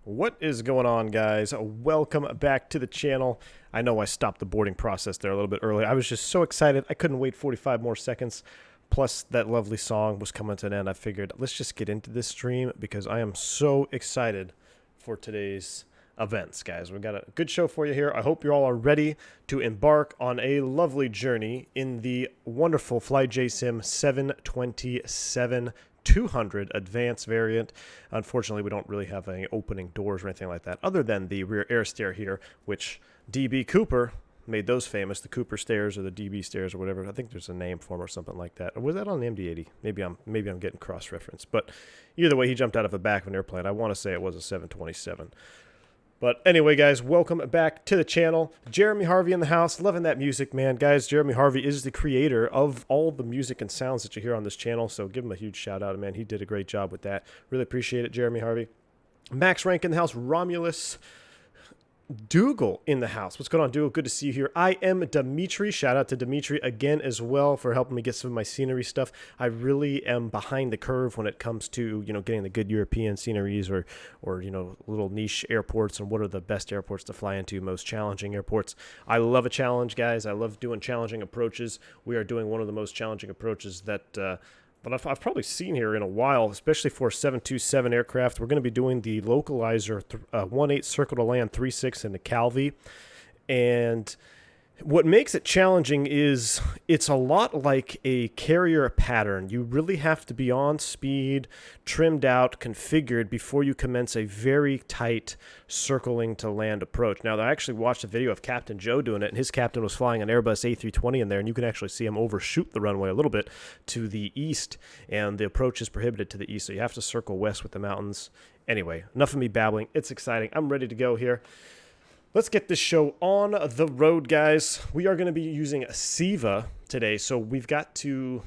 What is going on, guys? Welcome back to the channel. I know I stopped the boarding process there a little bit early. I was just so excited. I couldn't wait 45 more seconds. Plus, that lovely song was coming to an end. I figured, let's just get into this stream because I am so excited for today's events, guys. We've got a good show for you here. I hope you all are ready to embark on a lovely journey in the wonderful FlyJSim 727 200 advanced variant. Unfortunately, we don't really have any opening doors or anything like that other than the rear air stair here, which DB Cooper made those famous, the Cooper stairs or the DB stairs or whatever. I think there's a name for them or something like that. Or was that on the MD-80? Maybe I'm getting cross-referenced. But either way, he jumped out of the back of an airplane. I want to say it was a 727. But anyway, guys, welcome back to the channel. Jeremy Harvey in the house. Loving that music, man. Guys, Jeremy Harvey is the creator of all the music and sounds that you hear on this channel, so give him a huge shout-out, man. He did a great job with that. Really appreciate it, Jeremy Harvey. Max Rank in the house. Romulus Dougal in the house. What's going on, Dougal? Good to see you here. I am Dimitri. Shout out to Dimitri again as well for helping me get some of my scenery stuff. I really am behind the curve when it comes to, getting the good European sceneries or little niche airports and what are the best airports to fly into, most challenging airports. I love a challenge, guys. I love doing challenging approaches. We are doing one of the most challenging approaches that I've probably seen here in a while, especially for 727 aircraft. We're going to be doing the localizer 1.8 circle to land 3.6 in the Calvi. And what makes it challenging is it's a lot like a carrier pattern. You really have to be on speed, trimmed out, configured before you commence a very tight circling to land approach. Now, I actually watched a video of Captain Joe doing it, and his captain was flying an Airbus A320 in there, and you can actually see him overshoot the runway a little bit to the east, and the approach is prohibited to the east, so you have to circle west with the mountains. Anyway, enough of me babbling. It's exciting. I'm ready to go here. Let's get this show on the road, guys. We are going to be using Siva today, so we've got to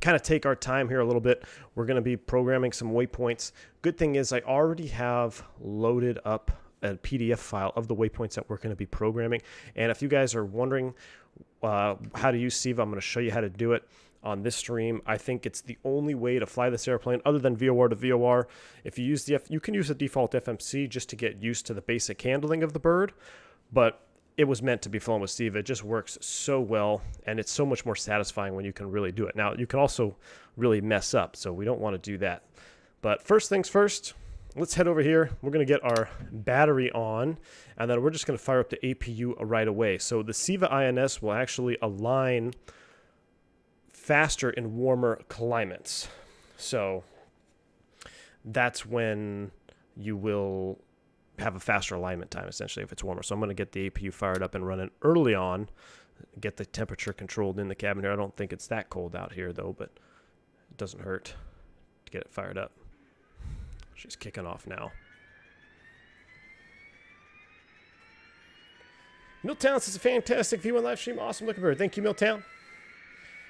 kind of take our time here a little bit. We're going to be programming some waypoints. Good thing is I already have loaded up a PDF file of the waypoints that we're going to be programming, and if you guys are wondering how to use Siva, I'm going to show you how to do it on this stream. I think it's the only way to fly this airplane other than VOR to VOR. If you use you can use the default FMC just to get used to the basic handling of the bird, but it was meant to be flown with Siva. It just works so well, and it's so much more satisfying when you can really do it. Now, you can also really mess up, so we don't want to do that. But first things first, let's head over here. We're going to get our battery on, and then we're just going to fire up the APU right away. So the CIVA INS will actually align faster in warmer climates. So that's when you will have a faster alignment time, essentially, if it's warmer. So I'm going to get the APU fired up and running early on, get the temperature controlled in the cabin here. I don't think it's that cold out here, though, but it doesn't hurt to get it fired up. She's kicking off now. Milltown says a fantastic view on live stream. Awesome looking bird. Thank you, Milltown.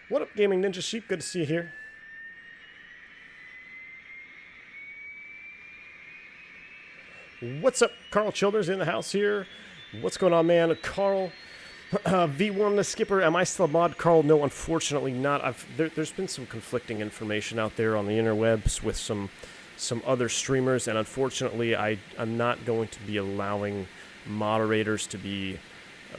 What up, Gaming Ninja Sheep? Good to see you here. What's up, Carl Childers in the house here? What's going on, man? Carl, V1 the skipper. Am I still a mod? Carl, no, unfortunately not. There's been some conflicting information out there on the interwebs with some other streamers, and unfortunately, I'm not going to be allowing moderators to be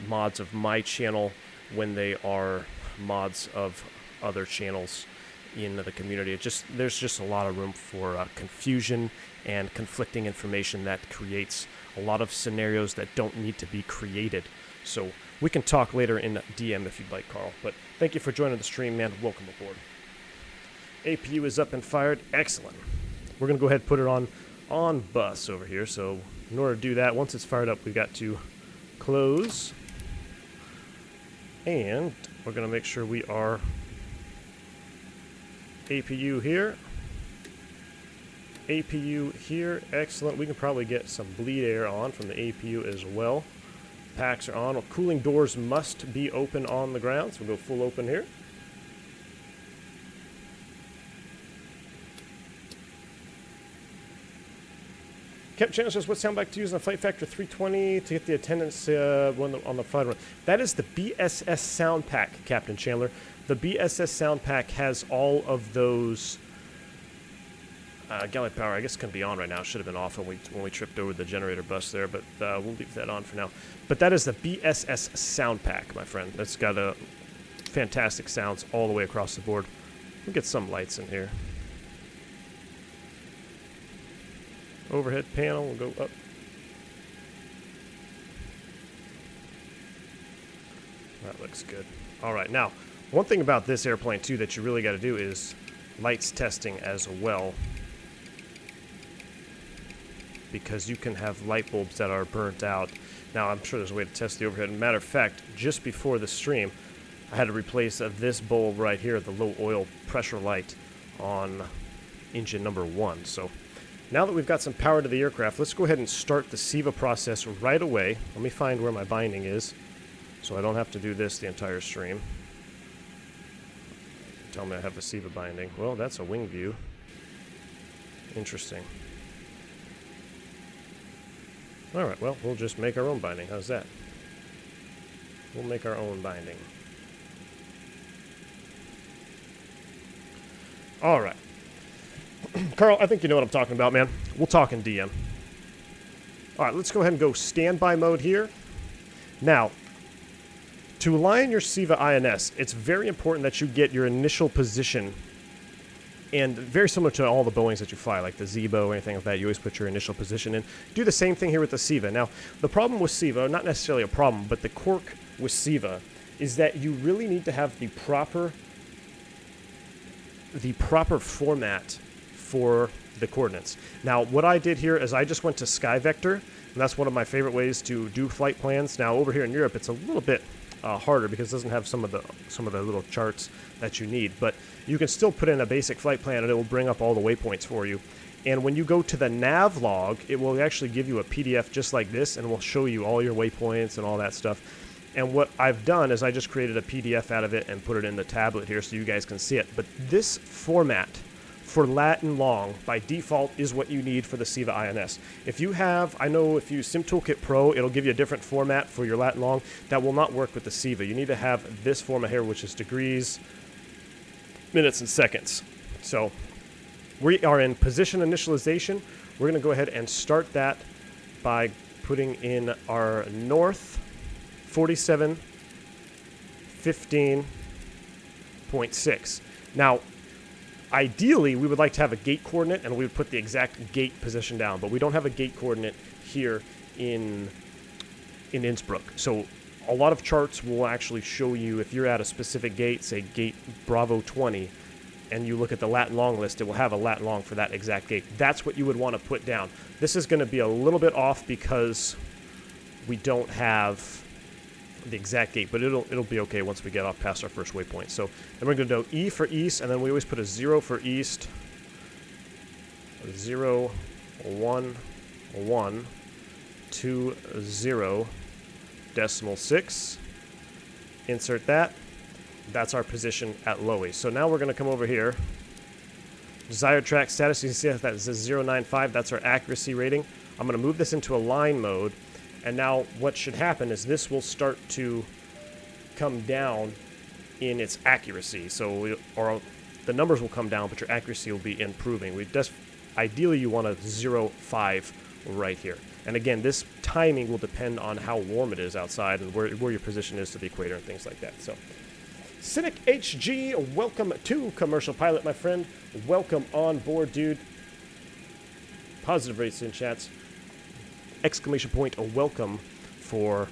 mods of my channel when they are mods of other channels in the community. There's just a lot of room for confusion and conflicting information that creates a lot of scenarios that don't need to be created. So we can talk later in DM if you'd like, Carl. But thank you for joining the stream, man. Welcome aboard. APU is up and fired. Excellent. We're going to go ahead and put it on bus over here. So in order to do that, once it's fired up, we've got to close. And we're going to make sure we are APU here. APU here. Excellent. We can probably get some bleed air on from the APU as well. Packs are on. Cooling doors must be open on the ground, so we'll go full open here. Kept Channel says, what soundbite to use on a Flight Factor 320 to get the attendance on the flight run? That is the BSS sound pack, Captain Chandler. The BSS sound pack has all of those Galley power, I guess, can be on right now. It should have been off when we tripped over the generator bus there, but we'll leave that on for now. But that is the BSS sound pack, my friend. That's got fantastic sounds all the way across the board. We'll get some lights in here. Overhead panel will go up. That looks good. All right, now, one thing about this airplane, too, that you really got to do is lights testing as well, because you can have light bulbs that are burnt out. Now, I'm sure there's a way to test the overhead. Matter of fact, just before the stream, I had to replace this bulb right here, the low oil pressure light on engine number 1. So now that we've got some power to the aircraft, let's go ahead and start the Siva process right away. Let me find where my binding is so I don't have to do this the entire stream. Tell me I have a Siva binding. Well, that's a wing view. Interesting. Alright, well, we'll just make our own binding. How's that? We'll make our own binding. Alright. Carl, I think you know what I'm talking about, man. We'll talk in DM. Alright, let's go ahead and go standby mode here. Now, to align your CIVA INS, it's very important that you get your initial position, and very similar to all the Boeings that you fly, like the Zebo or anything like that, you always put your initial position in. Do the same thing here with the Siva. Now, the problem with Siva, not necessarily a problem, but the quirk with Siva is that you really need to have the proper format for the coordinates. Now, what I did here is I just went to Sky Vector, and that's one of my favorite ways to do flight plans. Now, over here in Europe, it's a little bit harder because it doesn't have some of the little charts that you need, but you can still put in a basic flight plan and it will bring up all the waypoints for you. And when you go to the nav log, it will actually give you a PDF just like this, and will show you all your waypoints and all that stuff. And what I've done is I just created a PDF out of it and put it in the tablet here so you guys can see it. But this format for lat and long by default is what you need for the CIVA INS. If you have, I know if you use SimToolkit Pro, it'll give you a different format for your lat and long. That will not work with the CIVA. You need to have this format here, which is degrees, minutes, and seconds. So we are in position initialization. We're going to go ahead and start that by putting in our north 47 15.6. Now, ideally, we would like to have a gate coordinate, and we would put the exact gate position down, but we don't have a gate coordinate here in Innsbruck. So a lot of charts will actually show you if you're at a specific gate, say gate Bravo 20, and you look at the lat and long list, it will have a lat and long for that exact gate. That's what you would want to put down. This is going to be a little bit off because we don't have the exact gate, but it'll be okay once we get off past our first waypoint. So then we're going to do E for east, and then we always put a 0 for east, 0, 1, 1, 2, 0, decimal 6. Insert that. That's our position at LOWI. So now we're going to come over here. Desired track status, you can see that says 095. That's our accuracy rating. I'm going to move this into a line mode. And now what should happen is this will start to come down in its accuracy. So the numbers will come down, but your accuracy will be improving. Ideally, you want a 0.5 right here. And again, this timing will depend on how warm it is outside and where your position is to the equator and things like that. So, Cynic HG, welcome to Commercial Pilot, my friend. Welcome on board, dude. Positive rates in chats. Exclamation point, a welcome for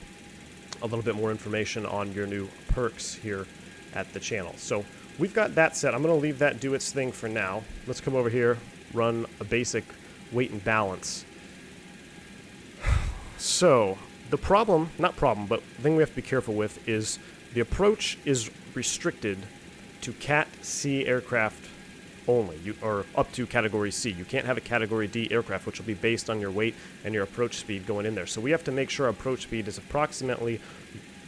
a little bit more information on your new perks here at the channel. So we've got that set. I'm going to leave that do its thing for now. Let's come over here, run a basic weight and balance. So the problem, not problem, but the thing we have to be careful with is the approach is restricted to Cat C aircraft only, or up to Category C. You can't have a Category D aircraft, which will be based on your weight and your approach speed going in there. So we have to make sure our approach speed is approximately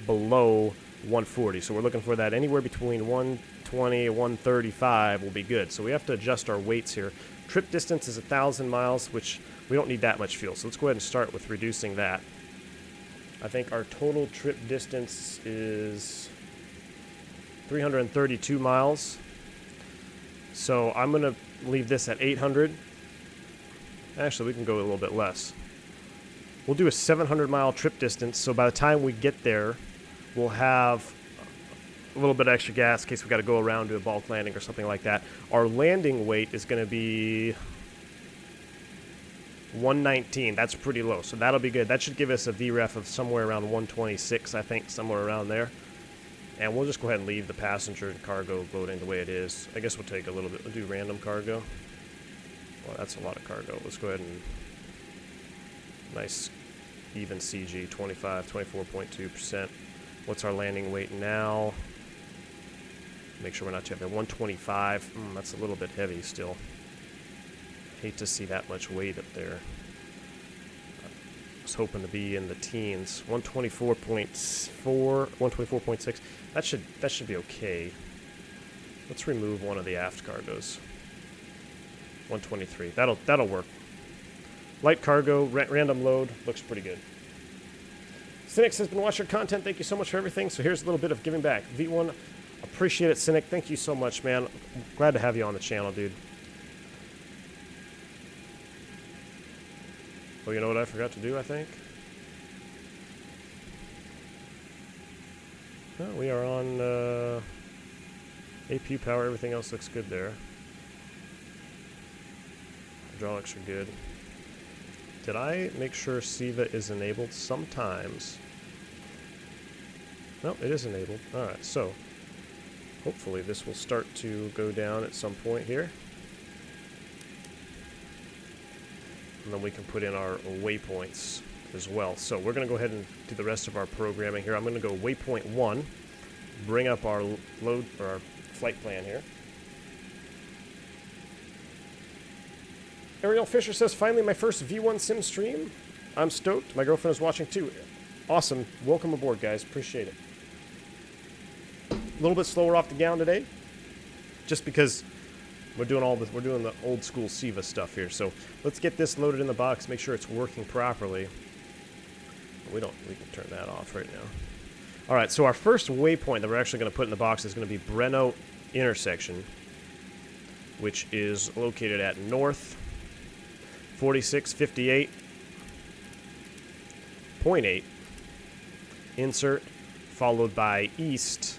below 140. So we're looking for that anywhere between 120 and 135 will be good. So we have to adjust our weights here. Trip distance is 1,000 miles, which we don't need that much fuel. So let's go ahead and start with reducing that. I think our total trip distance is 332 miles. So I'm going to leave this at 800, Actually, we can go a little bit less. We'll do a 700-mile trip distance, so by the time we get there, we'll have a little bit of extra gas in case we got to go around to a bulk landing or something like that. Our landing weight is going to be 119. That's pretty low, so that'll be good. That should give us a VREF of somewhere around 126, I think, somewhere around there. And we'll just go ahead and leave the passenger and cargo loading the way it is. I guess we'll take a little bit. We'll do random cargo. Well, that's a lot of cargo. Let's go ahead and nice even CG, 24.2%. What's our landing weight now? Make sure we're not too heavy. 125. That's a little bit heavy still. Hate to see that much weight up there. I was hoping to be in the teens. 124.4, 124.6. That should be okay. Let's remove one of the aft cargoes. 123. That'll work. Light cargo, random load, looks pretty good. Cynics has been watching your content. Thank you so much for everything. So here's a little bit of giving back. V1, appreciate it, Cynic. Thank you so much, man. Glad to have you on the channel, dude. Oh, you know what I forgot to do, I think? Well, we are on AP power. Everything else looks good there. Hydraulics are good. Did I make sure Siva is enabled? Sometimes. No, it is enabled. Alright, so hopefully this will start to go down at some point here. And then we can put in our waypoints as well. So we're going to go ahead and do the rest of our programming here. I'm going to go waypoint 1, bring up our load or our flight plan here. Ariel Fisher says, finally my first V1 sim stream. I'm stoked. My girlfriend is watching too. Awesome. Welcome aboard, guys. Appreciate it. A little bit slower off the gown today, just because we're doing the old school Siva stuff here. So let's get this loaded in the box, make sure it's working properly. We can turn that off right now. All right, so our first waypoint that we're actually going to put in the box is going to be Breno intersection, which is located at north 4658.8, insert, followed by east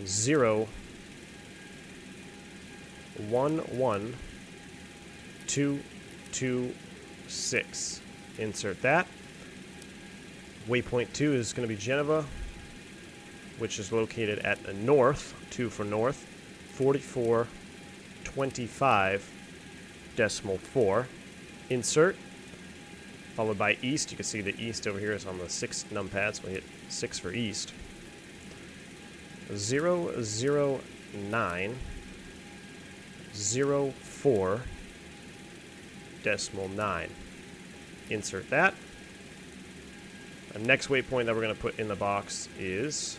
0112226. Insert that. Waypoint 2 is going to be Geneva, which is located at the north, 2 for north, 4425.4. Insert, followed by east. You can see the east over here is on the 6 numpad, so we hit 6 for east. 00904.9. Insert that. The next waypoint that we're going to put in the box is,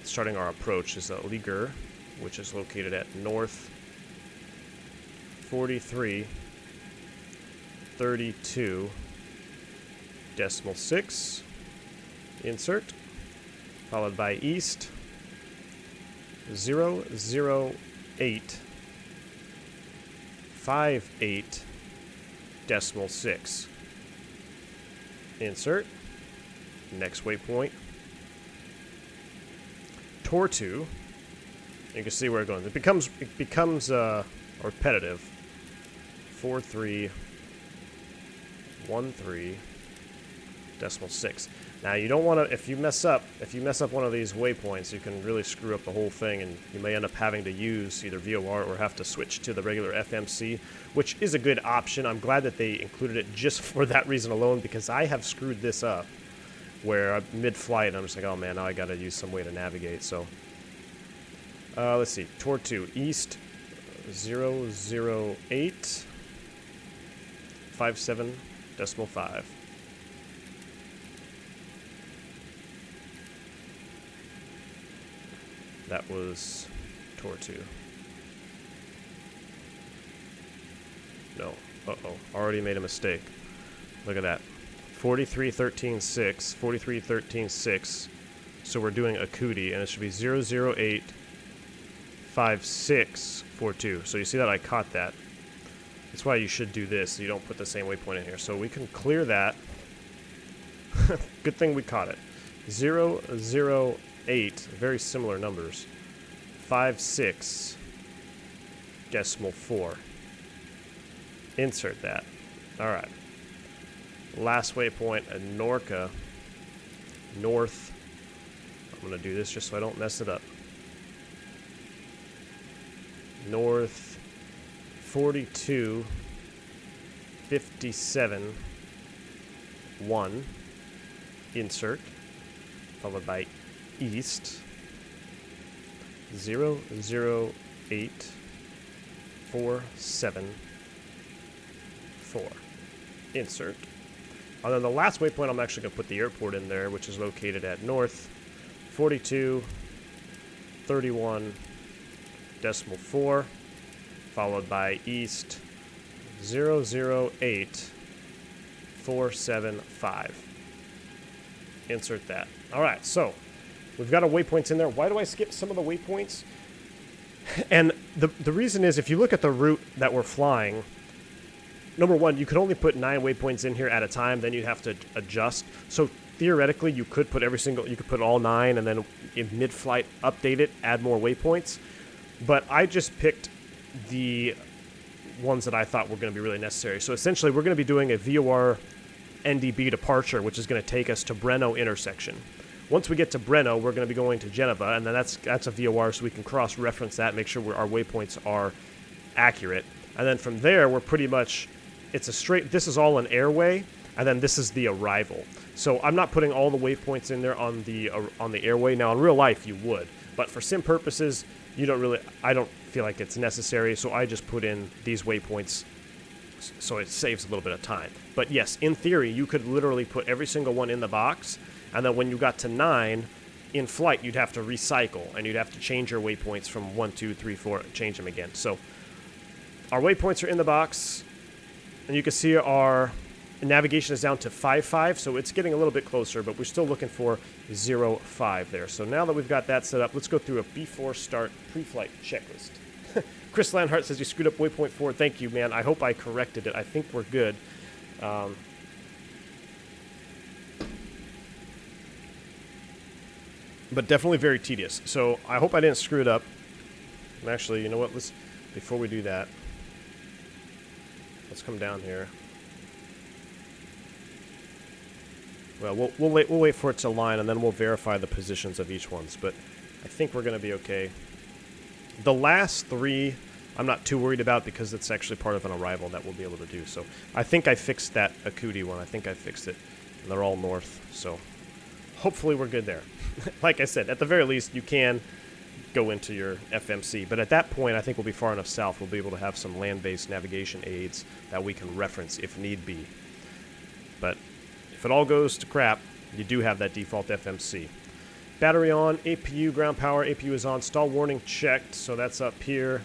starting our approach, is Liger, which is located at north 4332.6. Insert, followed by east 00858.6. Insert. Next waypoint, Tortu. You can see where it goes. It becomes repetitive. 4313.6. Now you don't want to, if you mess up one of these waypoints, you can really screw up the whole thing, and you may end up having to use either VOR or have to switch to the regular FMC, which is a good option. I'm glad that they included it just for that reason alone, because I have screwed this up where I'm mid-flight and I'm just like, oh man, now I gotta use some way to navigate. So let's see, Tortu east 00857.5. That was Tortu. No, already made a mistake. Look at that. 4313.6. So we're doing a cootie, and it should be 0085642. So you see that I caught that. That's why you should do this, so you don't put the same waypoint in here. So we can clear that. Good thing we caught it. 0, 0, 8, very similar numbers. 5, 6, decimal 4. Insert that. All right. Last waypoint at Norca, north. I'm going to do this just so I don't mess it up. North 42, 57, 1. Insert. Followed by east. 0, 0, 8, 4, 7, 4. Insert. And then the last waypoint, I'm actually going to put the airport in there, which is located at north 42, 31, decimal 4, followed by east 0, 0, 8, 4, 7, 5. Insert that. All right, so we've got our waypoints in there. Why do I skip some of the waypoints? And the reason is, if you look at the route that we're flying, number one, you could only put 9 waypoints in here at a time. Then you'd have to adjust. So theoretically, you could put you could put all 9, and then in mid-flight update it, add more waypoints. But I just picked the ones that I thought were going to be really necessary. So essentially, we're going to be doing a VOR NDB departure, which is going to take us to Breno intersection. Once we get to Breno, we're going to be going to Geneva, and then that's a VOR, so we can cross-reference that, make sure our waypoints are accurate. And then from there, we're pretty much, it's a straight, this is all an airway, and then this is the arrival. So I'm not putting all the waypoints in there on the airway. Now, in real life, you would, but for sim purposes, I don't feel like it's necessary, so I just put in these waypoints so it saves a little bit of time. But yes, in theory, you could literally put every single one in the box, and then when you got to 9, in flight, you'd have to recycle, and you'd have to change your waypoints from 1, 2, 3, 4, change them again. So our waypoints are in the box, and you can see our navigation is down to 5.5, so it's getting a little bit closer, but we're still looking for 0.5 there. So now that we've got that set up, let's go through a before start pre-flight checklist. Chris Landhart says you screwed up waypoint 4. Thank you, man. I hope I corrected it. I think we're good. But definitely very tedious. So I hope I didn't screw it up. Actually, you know what? Before we do that, let's come down here. Well, we'll wait for it to align, and then we'll verify the positions of each ones. But I think we're going to be okay. The last 3, I'm not too worried about because it's actually part of an arrival that we'll be able to do. So I think I fixed that Akuti one. I think I fixed it. And they're all north. So hopefully we're good there. Like I said, at the very least, you can go into your FMC. But at that point, I think we'll be far enough south. We'll be able to have some land-based navigation aids that we can reference if need be. But if it all goes to crap, you do have that default FMC. Battery on, APU, ground power, APU is on, stall warning checked, so that's up here.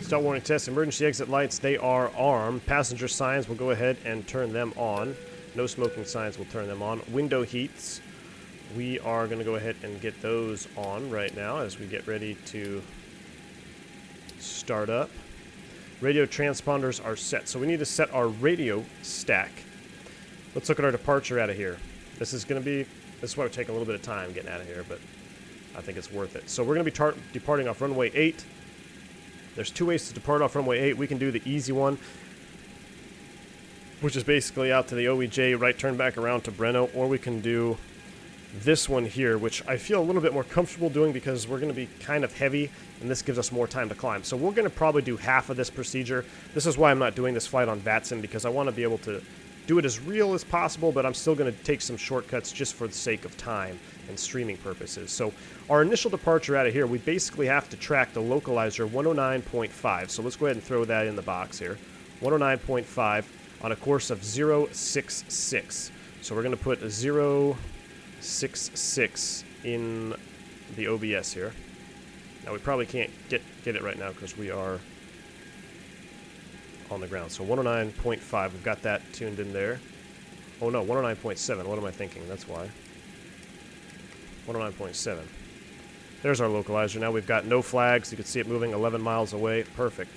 Stall warning test, emergency exit lights, they are armed. Passenger signs, we'll go ahead and turn them on. No smoking signs, we'll turn them on. Window heats, we are going to go ahead and get those on right now as we get ready to start up. Radio transponders are set, so we need to set our radio stack. Let's look at our departure out of here. This is why we're taking a little bit of time getting out of here, but I think it's worth it. So we're going to be departing off runway 8. There's 2 ways to depart off runway 8. We can do the easy one, which is basically out to the OEJ, right turn back around to Breno, or we can do this one here, which I feel a little bit more comfortable doing because we're going to be kind of heavy, and this gives us more time to climb. So we're going to probably do half of this procedure. This is why I'm not doing this flight on VATSIM, because I want to be able to do it as real as possible, but I'm still going to take some shortcuts just for the sake of time and streaming purposes. So our initial departure out of here, we basically have to track the localizer 109.5. So let's go ahead and throw that in the box here. 109.5 on a course of 066. So we're going to put a 066 in the OBS here. Now we probably can't get it right now because we are on the ground. So 109.5, we've got that tuned in there. Oh no, 109.7, what am I thinking? That's why. 109.7. There's our localizer. Now we've got no flags. You can see it moving 11 miles away. Perfect.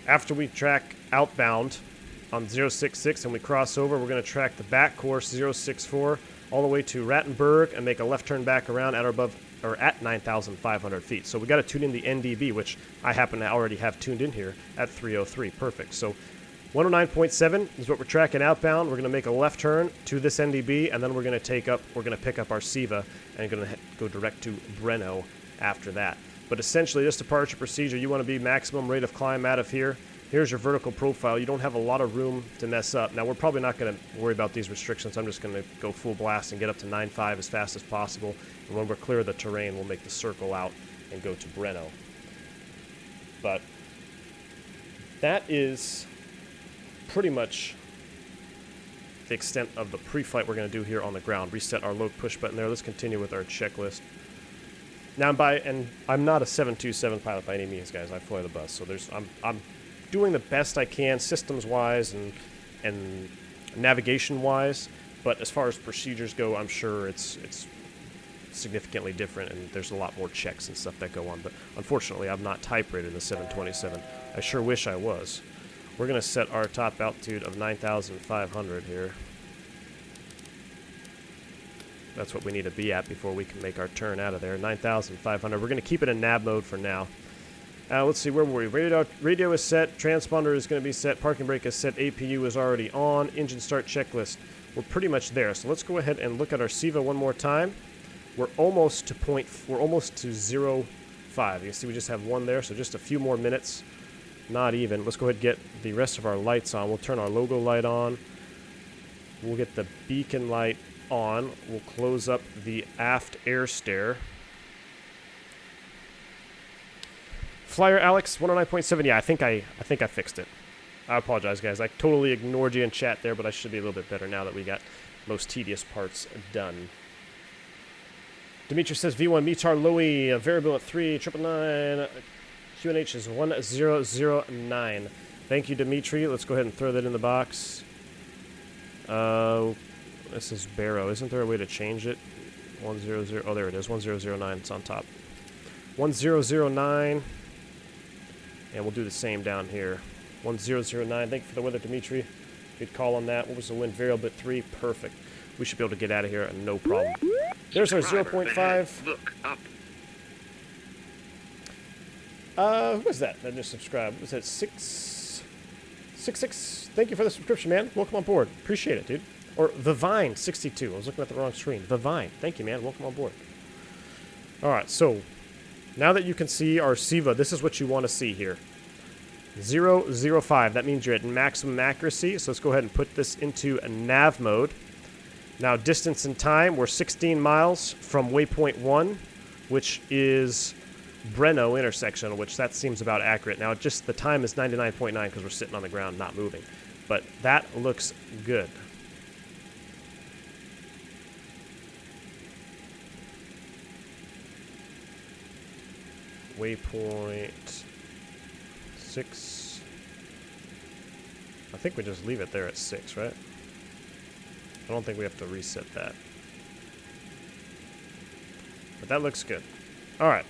After we track outbound on 066 and we cross over, we're going to track the back course 064 all the way to Rattenberg and make a left turn back around at or above or at 9,500 feet. So we got to tune in the NDB, which I happen to already have tuned in here at 303. Perfect. So 109.7 is what we're tracking outbound. We're going to make a left turn to this NDB, and then we're going to pick up our Siva and going to go direct to Breno after that. But essentially, this departure procedure, you want to be maximum rate of climb out of here. Here's your vertical profile. You don't have a lot of room to mess up. Now, we're probably not going to worry about these restrictions. I'm just going to go full blast and get up to 9.5 as fast as possible. And when we're clear of the terrain, we'll make the circle out and go to Breno. But that is pretty much the extent of the pre-flight we're going to do here on the ground. Reset our load push button there. Let's continue with our checklist. Now, I'm not a 727 pilot by any means, guys. I fly the bus, so I'm doing the best I can systems-wise and navigation-wise. But as far as procedures go, I'm sure it's significantly different, and there's a lot more checks and stuff that go on. But unfortunately, I'm not type rated in the 727. I sure wish I was. We're going to set our top altitude of 9,500 here. That's what we need to be at before we can make our turn out of there. 9,500. We're going to keep it in nav mode for now. Let's see, where were we? Radio is set. Transponder is going to be set. Parking brake is set. APU is already on. Engine start checklist. We're pretty much there. So let's go ahead and look at our Siva one more time. We're almost to 0.5. You can see we just have one there, so just a few more minutes. Not even. Let's go ahead and get the rest of our lights on. We'll turn our logo light on. We'll get the beacon light on. We'll close up the aft air stair. Flyer Alex 109.7. Yeah, I think I fixed it. I apologize, guys. I totally ignored you in chat there, but I should be a little bit better now that we got most tedious parts done. Dimitri says V1 METAR LOWI variable at 3,999. QNH is 1009. Thank you, Dimitri. Let's go ahead and throw that in the box. This is Barrow. Isn't there a way to change it? 100. Oh, there it is. 1009. It's on top. 1009. And we'll do the same down here. 1009. Thank you for the weather, Dimitri. Good call on that. What was the wind? Variable at 3. Perfect. We should be able to get out of here. No problem. There's our 0.5. Look up. Who was that just subscribed? Was that 666? Thank you for the subscription, man. Welcome on board. Appreciate it, dude. Or Vivine 62. I was looking at the wrong screen. Vivine. Thank you, man. Welcome on board. All right, so now that you can see our Siva, this is what you want to see here. 005. That means you're at maximum accuracy. So let's go ahead and put this into a nav mode. Now, distance and time, we're 16 miles from waypoint 1, which is Breno intersection, which that seems about accurate. Now, just the time is 99.9 because we're sitting on the ground, not moving. But that looks good. Waypoint 6. I think we just leave it there at 6, right? I don't think we have to reset that. But that looks good. All right.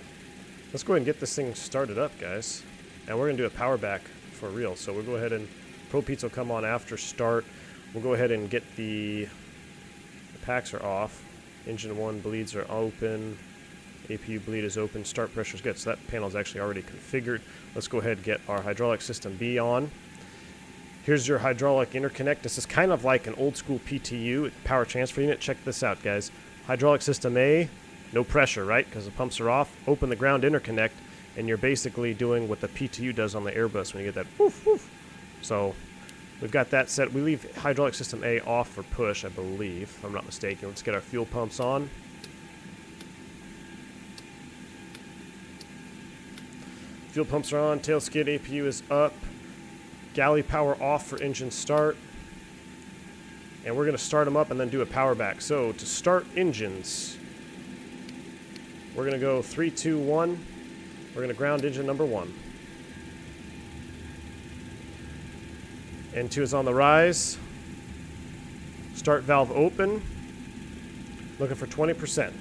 Let's go ahead and get this thing started up, guys. And we're going to do a power back for real. So we'll go ahead and Pro Pizza will come on after start. We'll go ahead and get the packs are off. Engine 1 bleeds are open. APU bleed is open. Start pressure is good. So that panel is actually already configured. Let's go ahead and get our hydraulic system B on. Here's your hydraulic interconnect. This is kind of like an old school PTU, power transfer unit. Check this out, guys. Hydraulic system A, no pressure, right? Because the pumps are off. Open the ground interconnect, and you're basically doing what the PTU does on the Airbus when you get that woof, woof. So we've got that set. We leave hydraulic system A off for push, I believe, if I'm not mistaken. Let's get our fuel pumps on. Fuel pumps are on. Tail skid APU is up. Galley power off for engine start. And we're going to start them up and then do a power back. So to start engines, we're going to go 3, 2, 1. We're going to ground engine number 1. N2 is on the rise. Start valve open. Looking for 20%.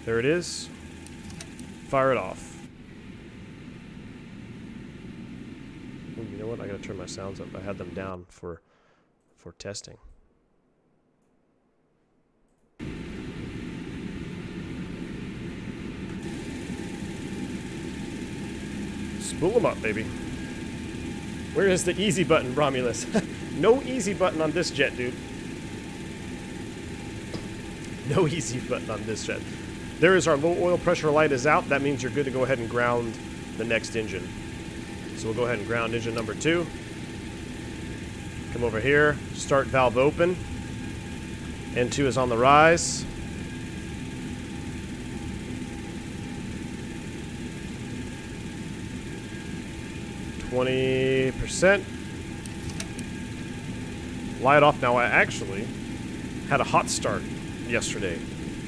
There it is. Fire it off. Ooh, you know what? I gotta turn my sounds up. I had them down for testing. Spool them up, baby. Where is the easy button, Romulus? No easy button on this jet, dude. No easy button on this jet. There is our low oil pressure light is out. That means you're good to go ahead and ground the next engine. So we'll go ahead and ground engine number 2. Come over here. Start valve open. N2 is on the rise. %. Light off. Now I actually had a hot start yesterday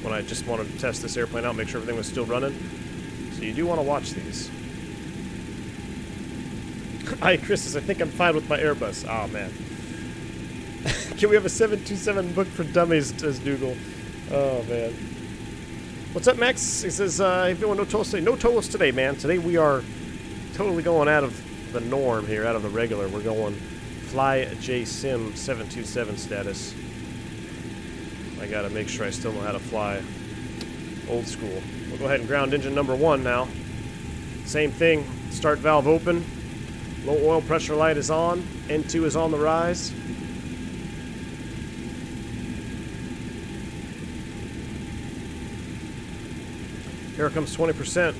when I just wanted to test this airplane out, make sure everything was still running. So you do want to watch these. Hi, Chris, I think I'm fine with my Airbus. Oh, man. Can we have a 727 book for dummies, says Dougal. Oh, man. What's up, Max? He says, everyone, no tolos today. No tolos today, man. Today we are totally going out of the norm here, out of the regular. We're going Fly JSIM 727 status. I gotta make sure I still know how to fly old school. We'll go ahead and ground engine number 1 now. Same thing. Start valve open. Low oil pressure light is on. N2 is on the rise. Here comes 20%.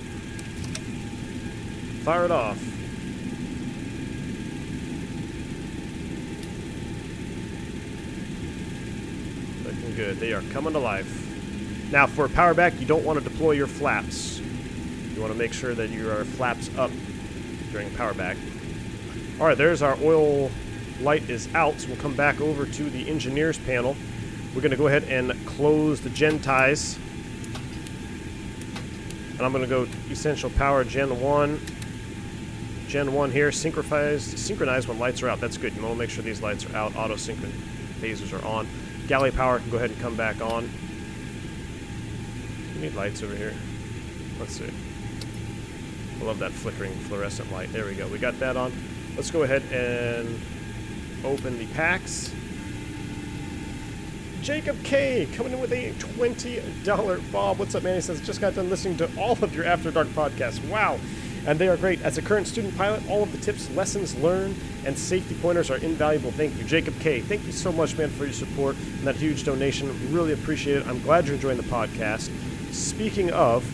Fire it off. Looking good. They are coming to life. Now for Powerback, you don't want to deploy your flaps. You want to make sure that your flaps up during Powerback. Alright, there's our oil light is out, so we'll come back over to the engineers panel. We're going to go ahead and close the gen ties. And I'm going to go essential power gen 1. Gen 1 here, synchronize when lights are out. That's good. You want to make sure these lights are out. Auto synchron phasers are on. Galley power can go ahead and come back on. We need lights over here. Let's see. I love that flickering fluorescent light. There we go. We got that on. Let's go ahead and open the packs. Jacob K coming in with a $20 Bob. What's up, man? He says, just got done listening to all of your After Dark podcasts. Wow. And they are great. As a current student pilot, all of the tips, lessons learned, and safety pointers are invaluable. Thank you, Jacob K. Thank you so much, man, for your support and that huge donation. Really appreciate it. I'm glad you're enjoying the podcast. Speaking of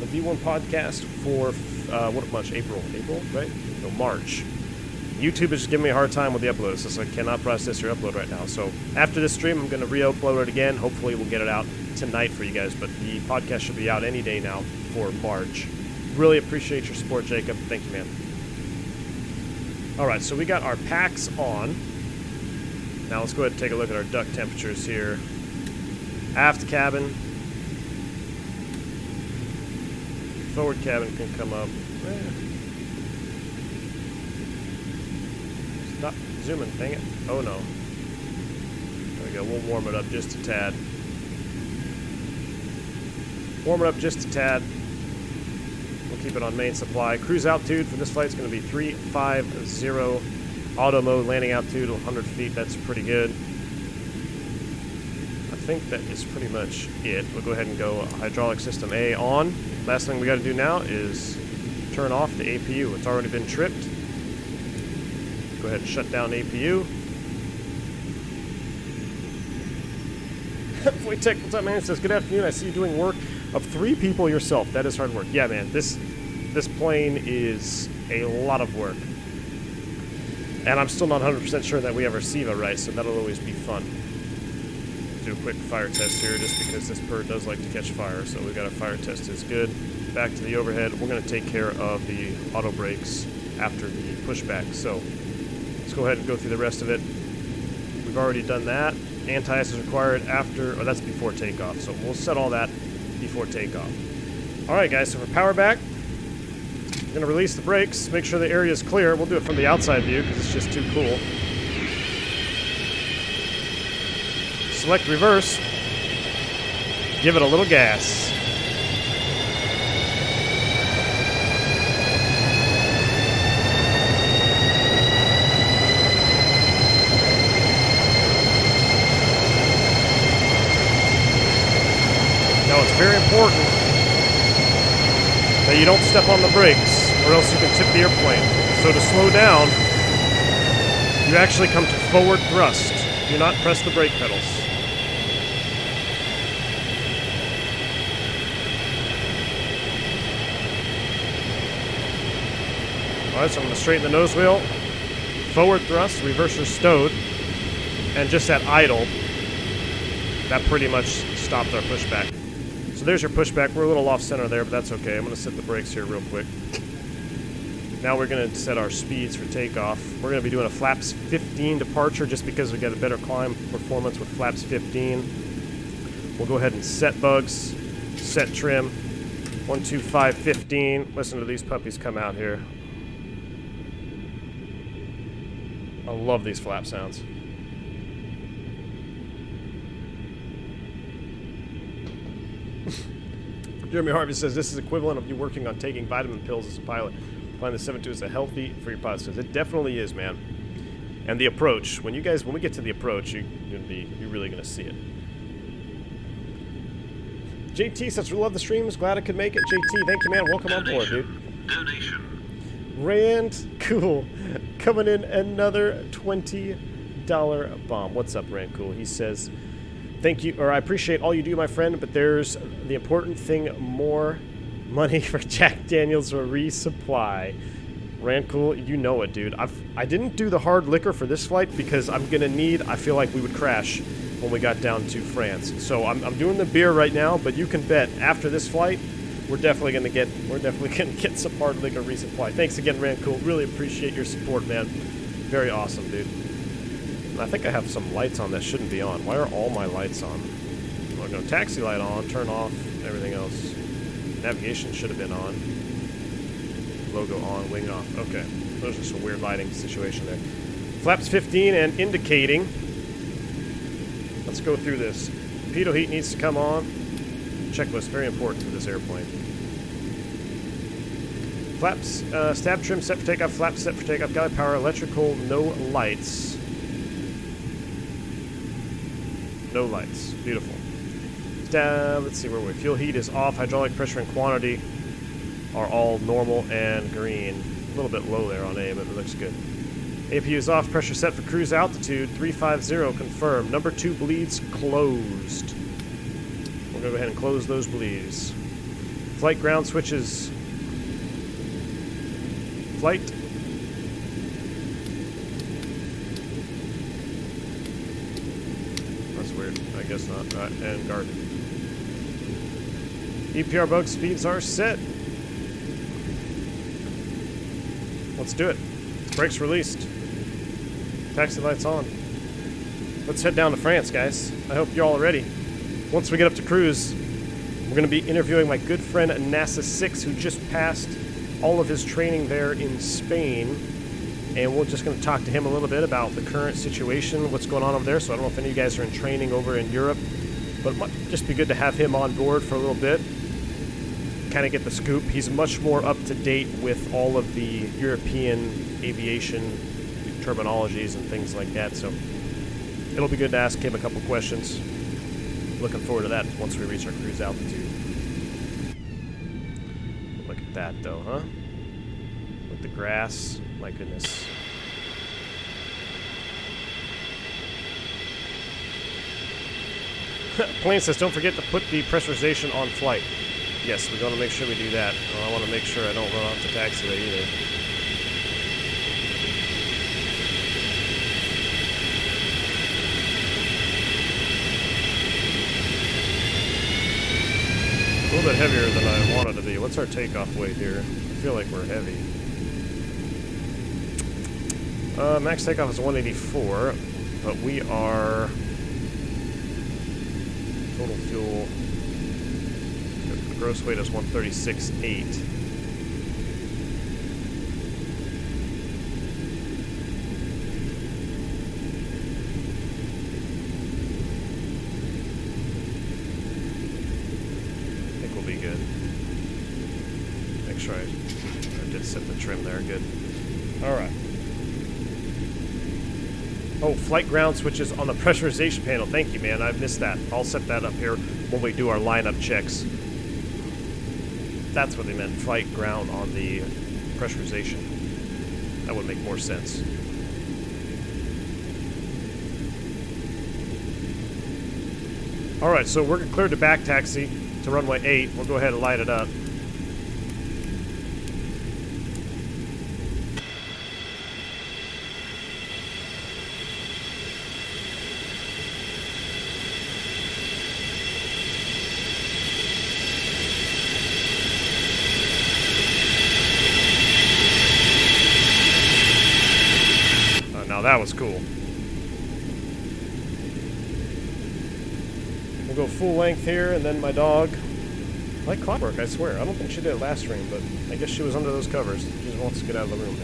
the V1 podcast for, what much? April, right? No, March. YouTube is just giving me a hard time with the upload. It's just I cannot process your upload right now. So after this stream, I'm going to re-upload it again. Hopefully we'll get it out tonight for you guys. But the podcast should be out any day now for March. Really appreciate your support, Jacob. Thank you, man. All right, so we got our packs on. Now let's go ahead and take a look at our duct temperatures here. Aft cabin. Forward cabin can come up. Stop zooming, dang it. Oh no. There we go, we'll warm it up just a tad. Warm it up just a tad. We'll keep it on main supply. Cruise altitude for this flight is going to be 350. Auto mode, landing altitude 100 feet, that's pretty good. I think that is pretty much it. We'll go ahead and go hydraulic system A on. Last thing we got to do now is turn off the APU. It's already been tripped. Go ahead and shut down APU. Waytech, what's up, man? It says, good afternoon. I see you doing work of 3 people yourself. That is hard work. Yeah, man. This plane is a lot of work. And I'm still not 100% sure that we have our Siva right, so that'll always be fun. Do a quick fire test here just because this bird does like to catch fire, so we've got a fire test is good. Back to the overhead. We're going to take care of the auto brakes after the pushback. So let's go ahead and go through the rest of it. We've already done that. Anti-ice is required after, or that's before takeoff. So we'll set all that before takeoff. All right, guys, so for Powerback, we're going to release the brakes, make sure the area is clear. We'll do it from the outside view because it's just too cool. Select reverse. Give it a little gas. important that you don't step on the brakes, or else you can tip the airplane. So to slow down, you actually come to forward thrust. Do not press the brake pedals. Alright, so I'm going to straighten the nose wheel. Forward thrust, reverser stowed, and just at idle, that pretty much stopped our pushback. So there's your pushback. We're a little off center there, but that's okay. I'm going to set the brakes here real quick. Now we're going to set our speeds for takeoff. We're going to be doing a flaps 15 departure just because we get a better climb performance with flaps 15. We'll go ahead and set bugs, set trim, 12515. Listen to these puppies come out here. I love these flap sounds. Jeremy Harvey says this is equivalent of you working on taking vitamin pills as a pilot. Find the 7.2 is a healthy for your pilots. It definitely is, man. And the approach, when we get to the approach, you're really gonna see it. JT says we love the streams. Glad I could make it. JT, thank you, man. Welcome on board, dude. Donation. Rand, cool. Coming in another $20 bomb. What's up, Rand? Cool. He says, thank you, or I appreciate all you do, my friend, but there's the important thing, more money for Jack Daniels or resupply. Rand, cool. You know it, dude. I didn't do the hard liquor for this flight because I feel like we would crash when we got down to France. So I'm doing the beer right now, but you can bet after this flight, we're definitely gonna get some hard liquor resupply. Thanks again, Rand. Cool. Really appreciate your support, man. Very awesome, dude. And I think I have some lights on that shouldn't be on. Why are all my lights on? I'm gonna taxi light on, turn off everything else. Navigation should have been on. Logo on, wing off. Okay. There's just a weird lighting situation there. Flaps 15 and indicating. Let's go through this. Pitot heat needs to come on. Checklist, very important for this airplane. Flaps, stab trim set for takeoff, flaps set for takeoff, galley power, electrical, no lights. No lights. Beautiful. Let's see where we're. Fuel heat is off, hydraulic pressure and quantity are all normal and green. A little bit low there on A, but it looks good. APU is off, pressure set for cruise altitude, 350, confirmed. Number 2 bleeds closed. We're going to go ahead and close those bleeds. Flight ground switches. Flight. That's weird. I guess not. Right, and guard. EPR bug speeds are set. Let's do it. Brakes released. Taxi lights on. Let's head down to France, guys. I hope you're all ready. Once we get up to cruise, we're going to be interviewing my good friend NASA 6, who just passed all of his training there in Spain. And we're just going to talk to him a little bit about the current situation, what's going on over there. So I don't know if any of you guys are in training over in Europe, but it might just be good to have him on board for a little bit. Kind of get the scoop. He's much more up to date with all of the European aviation terminologies and things like that. So it'll be good to ask him a couple questions. Looking forward to that once we reach our cruise altitude. Look at that, though, huh? With the grass. My goodness. Plane says, don't forget to put the pressurization on flight. Yes, we're going to make sure we do that. I want to make sure I don't run off the taxiway either. A little bit heavier than I wanted to be. What's our takeoff weight here? I feel like we're heavy. Max takeoff is 184, but we are total fuel. The gross weight is 136.8. I did set the trim there, good. Alright. Oh, flight ground switches on the pressurization panel. Thank you, man. I missed that. I'll set that up here when we do our lineup checks. That's what they meant. Flight ground on the pressurization. That would make more sense. Alright, so we're cleared to back taxi to runway 8. We'll go ahead and light it up. Now that was cool. We'll go full length here, and then my dog, like clockwork, I swear. I don't think she did it last stream, but I guess she was under those covers. She just wants to get out of the room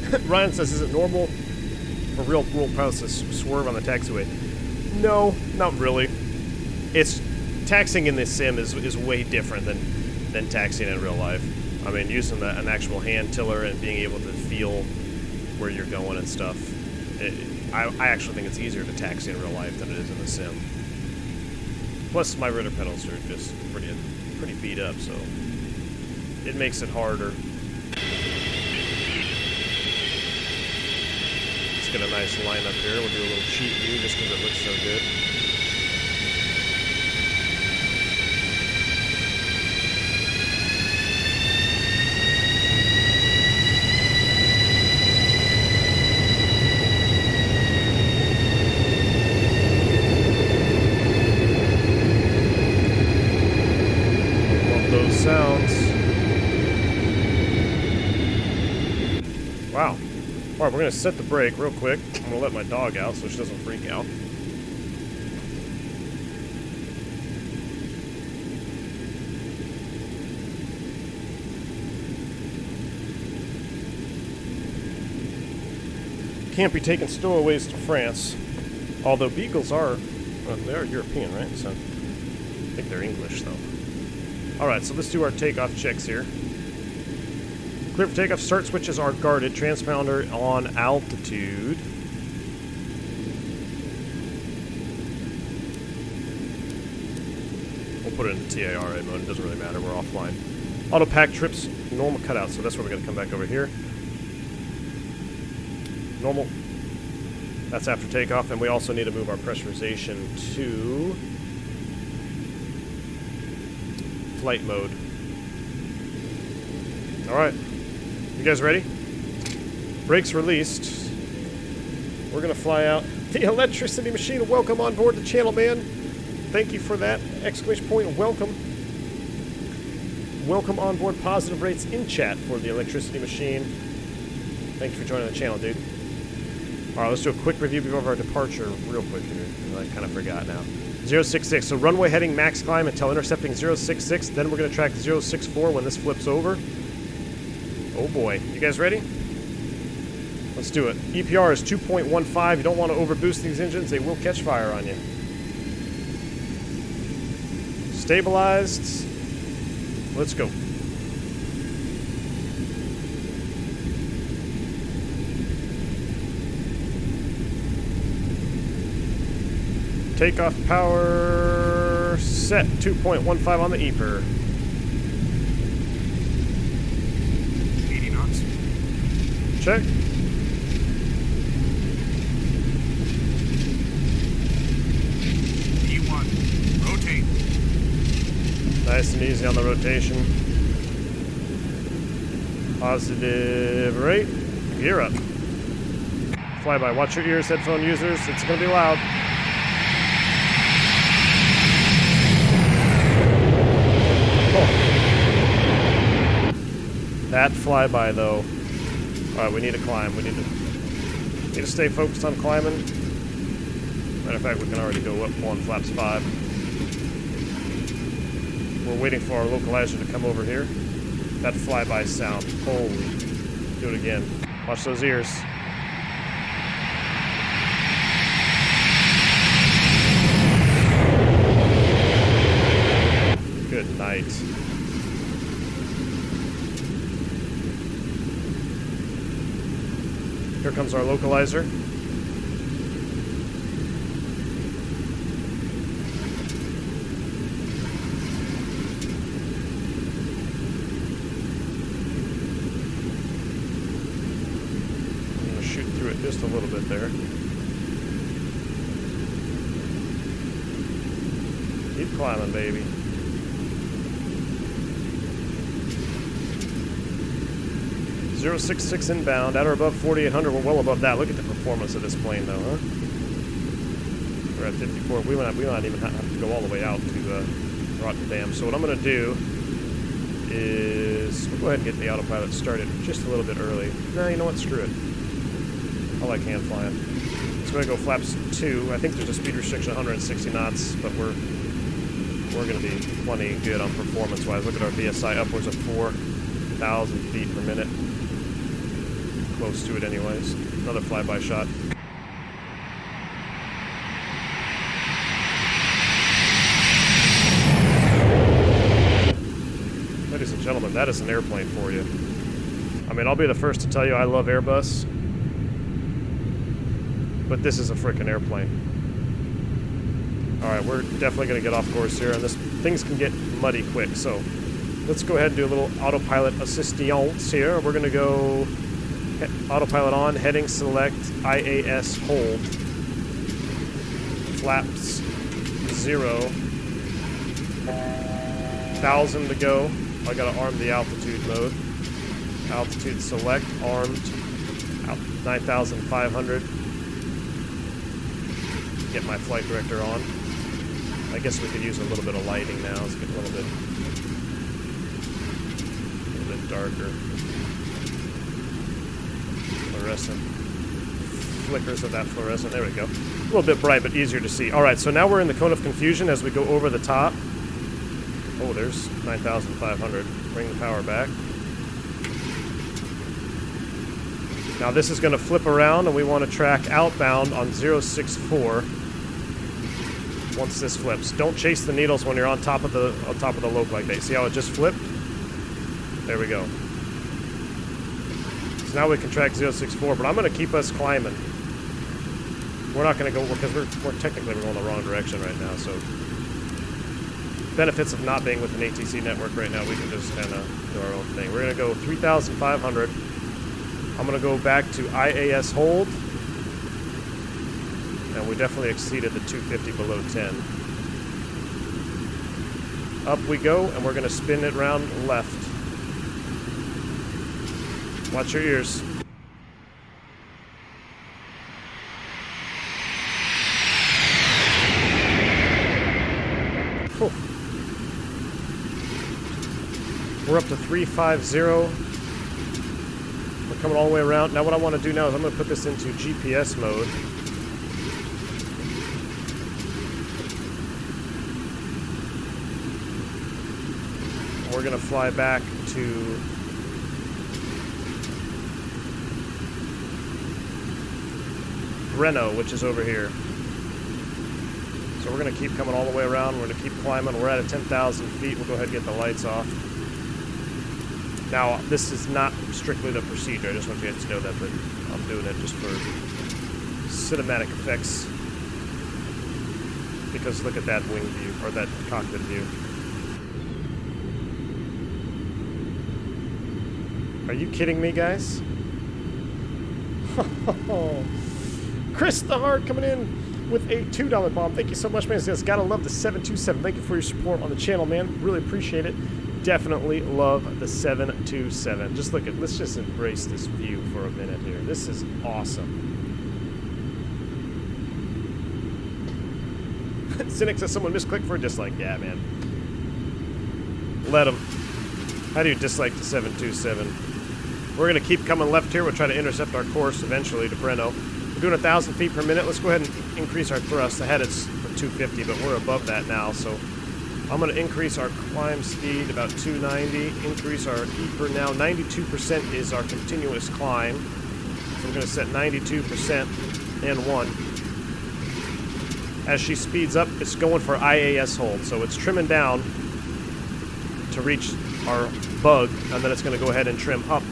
now. Ryan says, is it normal for real world pilots to swerve on the taxiway? No, not really. It's taxiing in this sim is way different than taxiing in real life. I mean, using an actual hand tiller and being able to feel where you're going and stuff. I actually think it's easier to taxi in real life than it is in the sim. Plus, my rudder pedals are just pretty beat up, so it makes it harder. Let's get a nice line up here. We'll do a little cheat view just because it looks so good. Sounds. Wow. Alright, we're going to set the brake real quick. I'm going to let my dog out so she doesn't freak out. Can't be taking stowaways to France. Although beagles are, well, they are European, right? So I think they're English, though. Alright, so let's do our takeoff checks here. Clear for takeoff. Start switches are guarded. Transponder on altitude. We'll put it into TARA mode. It doesn't really matter. We're offline. Auto pack trips. Normal cutout. So that's where we're going to come back over here. Normal. That's after takeoff. And we also need to move our pressurization to flight mode. Alright. You guys ready? Brakes released. We're gonna fly out. The electricity machine, welcome on board the channel, man. Thank you for that. Exclamation point, welcome. Welcome on board. Positive rates in chat for the electricity machine. Thank you for joining the channel, dude. Alright, let's do a quick review before our departure real quick here. I kind of forgot now. 066, so runway heading max climb until intercepting 066, then we're going to track 064 when this flips over. Oh boy, you guys ready? Let's do it. EPR is 2.15, you don't want to overboost these engines, they will catch fire on you. Stabilized, let's go. Takeoff power set, 2.15 on the EPR. 80 knots. Check. E1, rotate. Nice and easy on the rotation. Positive rate. Gear up. Flyby. Watch your ears, headphone users. It's going to be loud. That flyby, though. Alright, we need to climb. We need to stay focused on climbing. Matter of fact, we can already go up on flaps 5. We're waiting for our localizer to come over here. That flyby sound. Holy. Do it again. Watch those ears. Good night. Here comes our localizer. it just a little bit there. Keep climbing, baby. .066 inbound, at or above 4,800. We're well above that. Look at the performance of this plane, though, huh? We're at 54. We might not even have to go all the way out to Rotterdam. So what I'm going to do is we'll go ahead and get the autopilot started just a little bit early. No, you know what? Screw it. I like hand flying. It's going to go flaps 2. I think there's a speed restriction of 160 knots, but we're going to be plenty good on performance-wise. Look at our VSI, upwards of 4,000 feet per minute. Close to it anyways. Another flyby shot. Ladies and gentlemen, that is an airplane for you. I mean, I'll be the first to tell you I love Airbus, but this is a frickin' airplane. Alright, we're definitely going to get off course here, and things can get muddy quick, so let's go ahead and do a little autopilot assistance here. We're going to go autopilot on, heading select, IAS hold, flaps 0, 1,000 to go. I gotta arm the altitude mode. Altitude select, armed, 9,500. Get my flight director on. I guess we could use a little bit of lighting now. Let's get a little bit darker. Fluorescent. Flickers of that fluorescent. There we go. A little bit bright, but easier to see. Alright, so now we're in the cone of confusion as we go over the top. Oh, there's 9,500. Bring the power back. Now this is going to flip around, and we want to track outbound on 064. Once this flips, don't chase the needles when you're on top of the loc like that. See how it just flipped? There we go. So now we can track 064, but I'm going to keep us climbing. We're not going to go because we're technically going the wrong direction right now. So benefits of not being with an ATC network right now, we can just kind of do our own thing. We're going to go 3,500. I'm going to go back to IAS hold. And we definitely exceeded the 250 below 10. Up we go, and we're going to spin it around left. Watch your ears. Cool. We're up to 350. We're coming all the way around. Now what I want to do now is I'm going to put this into GPS mode. We're going to fly back to Breno, which is over here. So we're going to keep coming all the way around. We're going to keep climbing. We're at 10,000 feet. We'll go ahead and get the lights off. Now, this is not strictly the procedure. I just want you guys to know that, but I'm doing it just for cinematic effects. Because look at that wing view, or that cockpit view. Are you kidding me, guys? Chris the Heart coming in with a $2 bomb. Thank you so much, man. He says, gotta love the 727. Thank you for your support on the channel, man. Really appreciate it. Definitely love the 727. Just look at, let's just embrace this view for a minute here. This is awesome. Cynic says someone misclicked for a dislike. Yeah, man. Let them. How do you dislike the 727? We're going to keep coming left here. We'll try to intercept our course eventually to Breno. We're doing 1,000 feet per minute. Let's go ahead and increase our thrust. Ahead it's for 250, but we're above that now. So I'm going to increase our climb speed about 290. Increase our EPR now. 92% is our continuous climb. So we're going to set 92% and 1. As she speeds up, it's going for IAS hold. So it's trimming down to reach our bug, and then it's going to go ahead and trim up.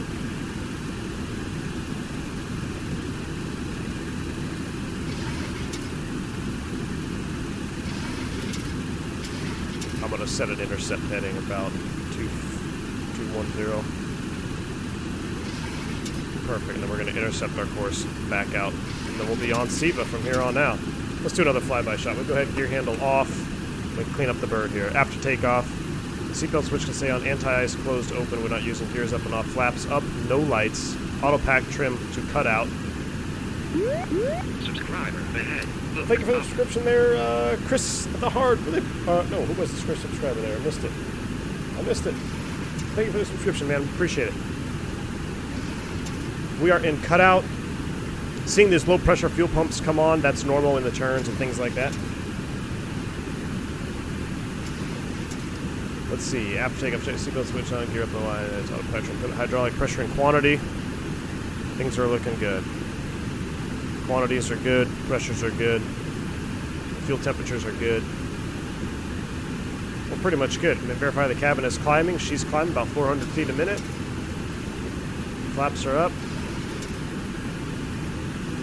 I'm going to set an intercept heading about 210. Perfect, and then we're going to intercept our course back out, and then we'll be on Siva from here on out. Let's do another flyby shot. We'll go ahead and gear handle off. We'll clean up the bird here. After takeoff, the seatbelt switch can stay on, anti-ice closed open. We're not using gears up and off. Flaps up, no lights. Auto pack trim to cut out. Subscriber ahead. Thank you for the subscription there, Chris the Hard. No, who was the Chris subscriber there? I missed it. Thank you for the subscription, man. Appreciate it. We are in cutout. Seeing these low pressure fuel pumps come on, that's normal in the turns and things like that. Let's see. After takeoff, check seatbelt switch on, gear up the line, auto pressure, put hydraulic pressure and quantity. Things are looking good. Quantities are good, pressures are good, fuel temperatures are good. We're pretty much good. And then verify the cabin is climbing. She's climbing about 400 feet a minute. Flaps are up.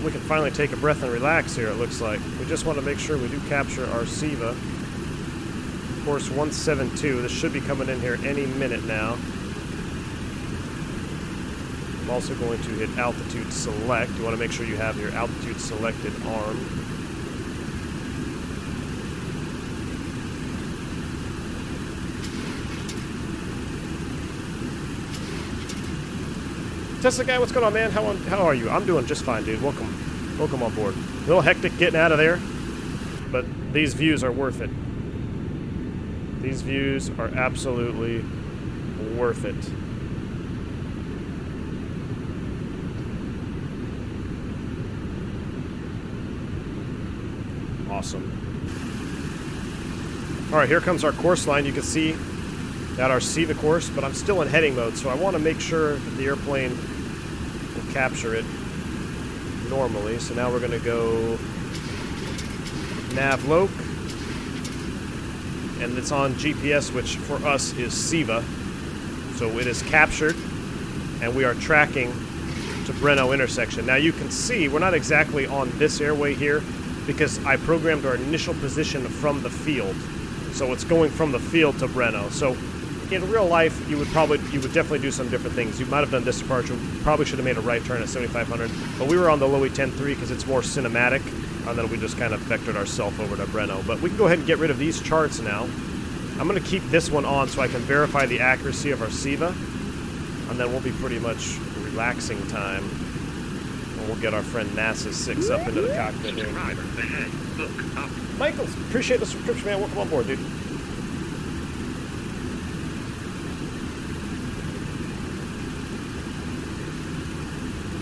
We can finally take a breath and relax here, it looks like. We just want to make sure we do capture our Siva. Course 172. This should be coming in here any minute now. I'm also going to hit altitude select. You want to make sure you have your altitude selected armed. Tesla guy, what's going on, man? How are you? I'm doing just fine, dude. Welcome on board. A little hectic getting out of there, but these views are worth it. These views are absolutely worth it. Awesome. All right, here comes our course line. You can see that our Siva course, but I'm still in heading mode, so I want to make sure that the airplane will capture it normally. So now we're going to go nav loc, and it's on GPS, which for us is Siva. So it is captured, and we are tracking to Breno intersection. Now you can see we're not exactly on this airway here because I programmed our initial position from the field. So it's going from the field to Breno. So in real life, you would definitely do some different things. You might have done this departure. Probably should have made a right turn at 7,500. But we were on the LOWI 10.3 because it's more cinematic. And then we just kind of vectored ourselves over to Breno. But we can go ahead and get rid of these charts now. I'm going to keep this one on so I can verify the accuracy of our Siva. And then we'll be pretty much relaxing time. And we'll get our friend NASA 6 up into the cockpit here. Michael, appreciate the subscription, man. Welcome on board, dude.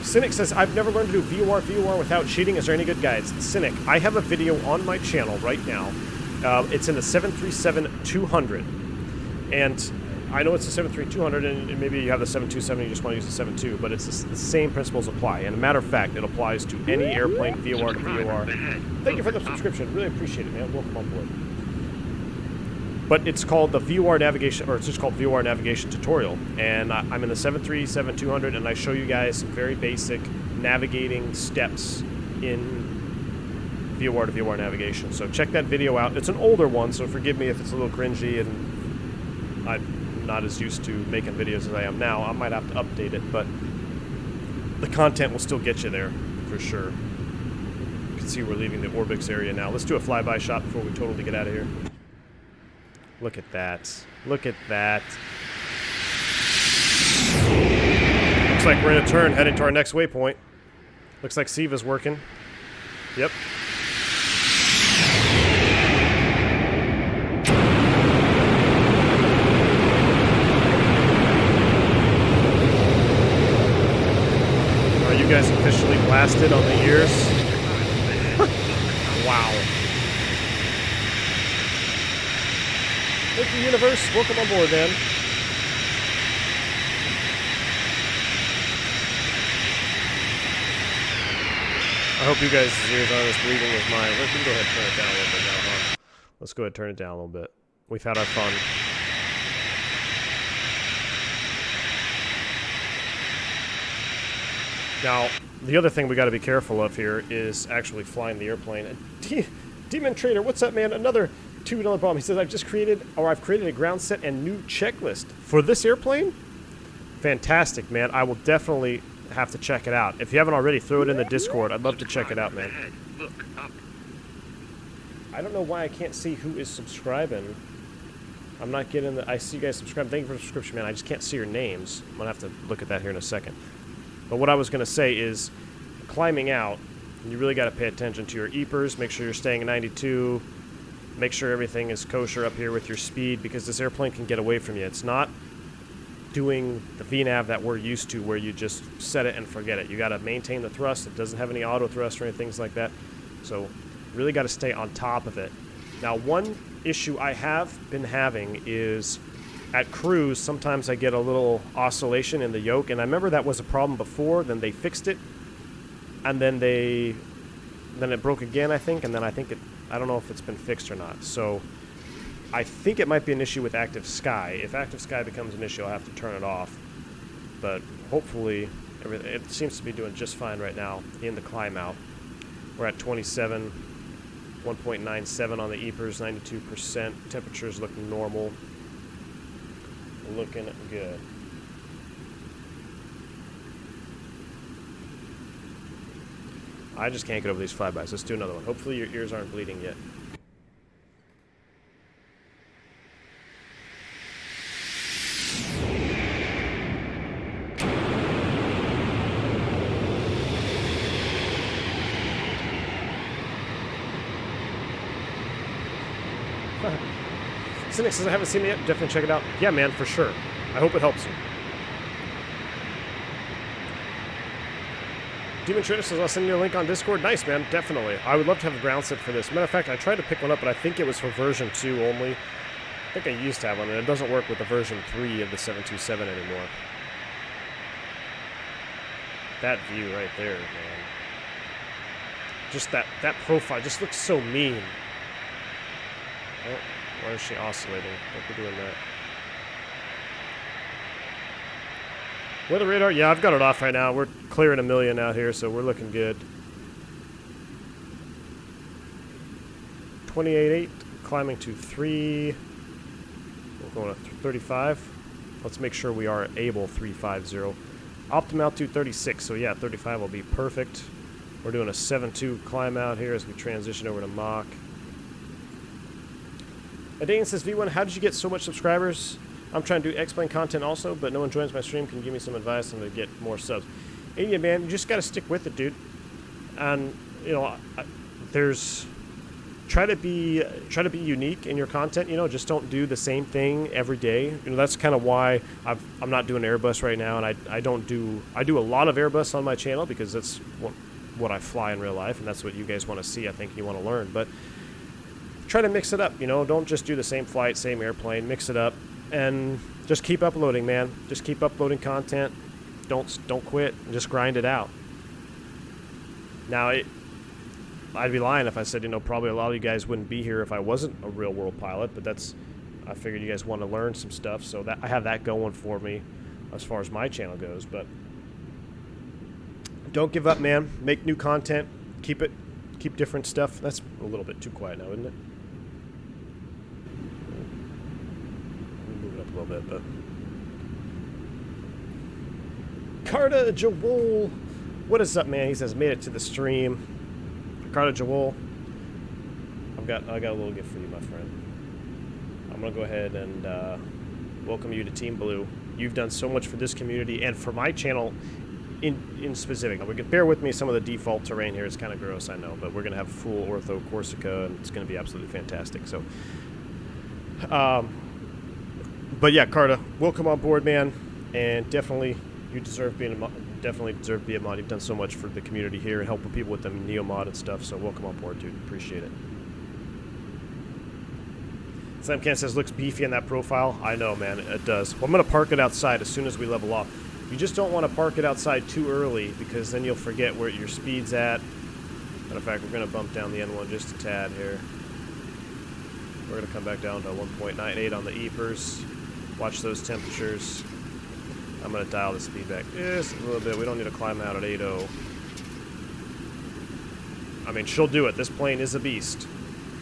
Cynic says, I've never learned to do VOR without cheating. Is there any good guides? Cynic, I have a video on my channel right now. It's in the 737-200. And I know it's a 737-200, and maybe you have the 727 and you just want to use the 72, but it's the same principles apply. And a matter of fact, it applies to any airplane VOR to VOR. Thank you for the subscription. Really appreciate it, man. Welcome on board. But it's called the VOR navigation, or it's just called VOR navigation tutorial. And I'm in the 737-200, and I show you guys some very basic navigating steps in VOR to VOR navigation. So check that video out. It's an older one, so forgive me if it's a little cringy and I'm not as used to making videos as I am now. I might have to update it, but the content will still get you there for sure. You can see we're leaving the ORBX area now. Let's do a flyby shot before we totally get out of here. Look at that. Look at that. Looks like we're in a turn heading to our next waypoint. Looks like Siva's working. Yep. Are you guys officially blasted on the ears? Wow. Thank you, Universe. Welcome on board, man. I hope you guys' ears aren't as bleeding as mine. Let's go ahead and turn it down a little bit now, huh? Let's go ahead and turn it down a little bit. We've had our fun. Now, the other thing we got to be careful of here is actually flying the airplane. Demon Trader, what's up, man? Another $2 bomb. He says, I've created a ground set and new checklist for this airplane. Fantastic, man. I will definitely have to check it out. If you haven't already, throw it in the Discord. I'd love to check it out, man. Look up. I don't know why I can't see who is subscribing. I'm not getting the... I see you guys subscribe. Thank you for the subscription, man. I just can't see your names. I'm going to have to look at that here in a second. But what I was going to say is, climbing out, you really got to pay attention to your EPers. Make sure you're staying at 92. Make sure everything is kosher up here with your speed, because this airplane can get away from you. It's not doing the VNAV that we're used to, where you just set it and forget it. You got to maintain the thrust. It doesn't have any auto thrust or anything like that. So really got to stay on top of it. Now, one issue I have been having is at cruise, sometimes I get a little oscillation in the yoke, and I remember that was a problem before. Then they fixed it, and then it broke again, I think, and then I don't know if it's been fixed or not. So I think it might be an issue with active sky. If active sky becomes an issue, I'll have to turn it off. But hopefully, it seems to be doing just fine right now in the climb out. We're at 27, 1.97 on the EPers, 92%. Temperatures look normal. Looking good. I just can't get over these flybys. Let's do another one. Hopefully your ears aren't bleeding yet. Cynic says, I haven't seen it yet. Definitely check it out. Yeah, man, for sure. I hope it helps you. Demon Trader says, I'll send you a link on Discord. Nice, man. Definitely. I would love to have a ground set for this. Matter of fact, I tried to pick one up, but I think it was for version 2 only. I think I used to have one, and it doesn't work with the version 3 of the 727 anymore. That view right there, man. Just that profile just looks so mean. Oh, why is she oscillating? Don't be doing that. Weather radar, yeah, I've got it off right now. We're clearing 1 million out here, so we're looking good. 28.8, climbing to 3. We're going to 35. Let's make sure we are able 350. Optimum altitude 36, so yeah, 35 will be perfect. We're doing a 7.2 climb out here as we transition over to Mach. Adane says, V1, how did you get so much subscribers? I'm trying to do X-Plane content also, but no one joins my stream. Can you give me some advice on to get more subs? And yeah, man, you just got to stick with it, dude. And, you know, try to be unique in your content. You know, just don't do the same thing every day. You know, that's kind of why I'm not doing Airbus right now, and I do a lot of Airbus on my channel because that's what I fly in real life, and that's what you guys want to see. I think you want to learn, but try to mix it up. You know, don't just do the same flight, same airplane. Mix it up. And just keep uploading, man. Just keep uploading content. Don't quit. Just grind it out. Now, I'd be lying if I said, you know, probably a lot of you guys wouldn't be here if I wasn't a real world pilot. But I figured you guys want to learn some stuff, so that I have that going for me as far as my channel goes. But don't give up, man. Make new content. Keep different stuff. That's a little bit too quiet now, isn't it? A little bit, but Carta Joel, what is up, man? He says made it to the stream. Carta Joel, I got a little gift for you, my friend. I'm gonna go ahead and welcome you to Team Blue. You've done so much for this community and for my channel in specific. Now, bear with me. Some of the default terrain here is kind of gross, I know, but we're gonna have full ortho Corsica, and it's gonna be absolutely fantastic. So, but yeah, Carta, welcome on board, man, and definitely you deserve being definitely deserve to be a mod. You've done so much for the community here and helping people with the Neo mod and stuff. So welcome on board, dude. Appreciate it. Slam Can says looks beefy in that profile. I know, man, it does. Well, I'm gonna park it outside as soon as we level off. You just don't want to park it outside too early because then you'll forget where your speed's at. Matter of fact, we're gonna bump down the N1 just a tad here. We're gonna come back down to 1.98 on the EPers. Watch those temperatures. I'm going to dial the speed back just a little bit. We don't need to climb out at 8.0. I mean, she'll do it. This plane is a beast.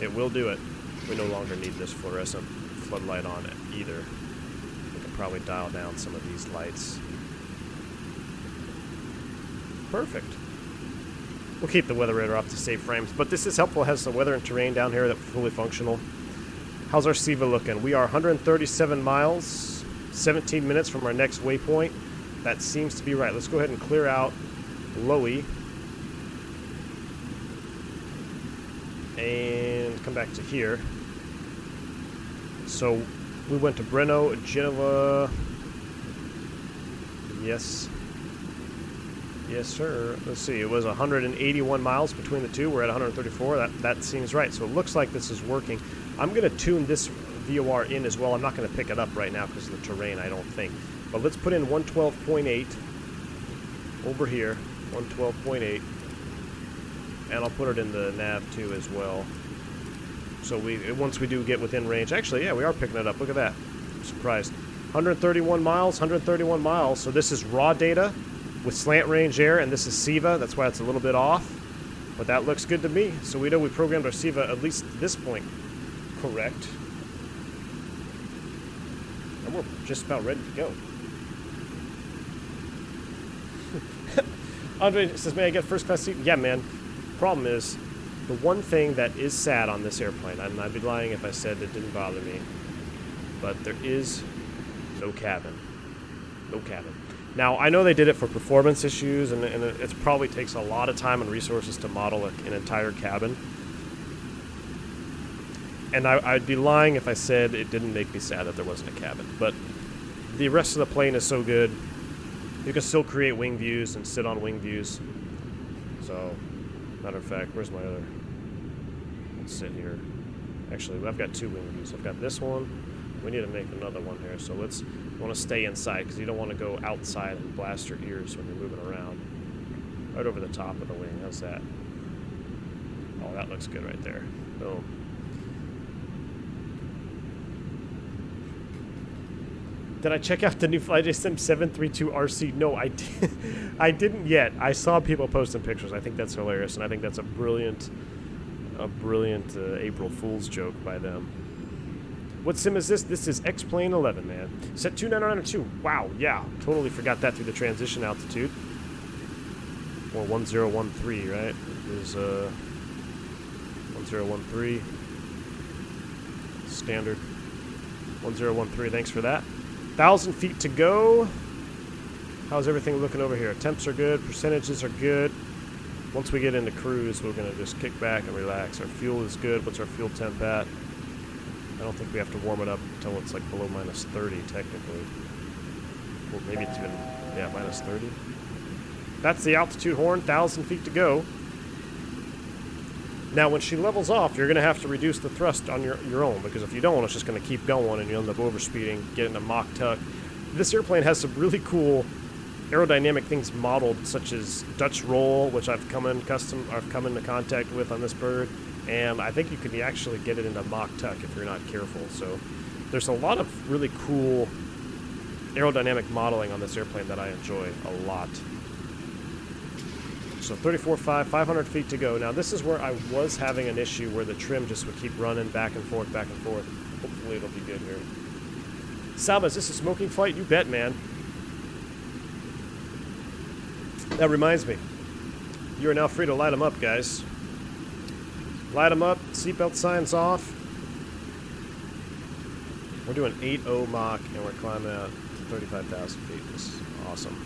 It will do it. We no longer need this fluorescent floodlight on it either. We can probably dial down some of these lights. Perfect. We'll keep the weather radar off to save frames, but this is helpful. It has the weather and terrain down here that's fully functional. How's our Siva looking? We are 137 miles, 17 minutes from our next waypoint. That seems to be right. Let's go ahead and clear out LOWI. And come back to here. So we went to Brno, Genova. Yes. Yes, sir. Let's see. It was 181 miles between the two. We're at 134. That seems right. So it looks like this is working. I'm going to tune this VOR in as well. I'm not going to pick it up right now because of the terrain, I don't think. But let's put in 112.8 over here. 112.8. And I'll put it in the nav too as well. So once we do get within range. Actually, yeah, we are picking it up. Look at that. I'm surprised. 131 miles, 131 miles. So this is raw data with slant range air, and this is Siva. That's why it's a little bit off. But that looks good to me. So we know we programmed our Siva at least at this point correct. And we're just about ready to go. Andre says, may I get first class seat? Yeah, man. Problem is, the one thing that is sad on this airplane, and I'd be lying if I said it didn't bother me, but there is no cabin. No cabin. Now, I know they did it for performance issues, and it probably takes a lot of time and resources to model an entire cabin. And I'd be lying if I said it didn't make me sad that there wasn't a cabin. But the rest of the plane is so good. You can still create wing views and sit on wing views. So, matter of fact, where's my other? Let's sit here. Actually, I've got two wing views. I've got this one. We need to make another one here. So let's want to stay inside because you don't want to go outside and blast your ears when you're moving around. Right over the top of the wing. How's that? Oh, that looks good right there. Boom. Did I check out the new FlyJSim 732RC? No, I didn't yet. I saw people posting pictures. I think that's hilarious, and I think that's a brilliant April Fool's joke by them. What sim is this? This is X-Plane 11, man. Set 2992. Wow, yeah. Totally forgot that through the transition altitude. Or 1013, right? It is 1013. Standard. 1013, thanks for that. 1,000 feet to go. How's everything looking over here? Temps are good. Percentages are good. Once we get into cruise, we're going to just kick back and relax. Our fuel is good. What's our fuel temp at? I don't think we have to warm it up until it's like below minus 30, technically. Well, maybe it's even, yeah, minus 30. That's the altitude horn. 1,000 feet to go. Now, when she levels off, you're going to have to reduce the thrust on your own, because if you don't, it's just going to keep going, and you'll end up overspeeding, getting a Mach tuck. This airplane has some really cool aerodynamic things modeled, such as Dutch roll, which I've come into contact with on this bird, and I think you can actually get it into Mach tuck if you're not careful. So there's a lot of really cool aerodynamic modeling on this airplane that I enjoy a lot. So 34.5, 500 feet to go. Now this is where I was having an issue where the trim just would keep running back and forth, back and forth. Hopefully it'll be good here. Salva, is this a smoking flight? You bet, man. That reminds me. You are now free to light them up, guys. Light them up, seatbelt signs off. We're doing 8.0 Mach and we're climbing out to 35,000 feet. This is awesome.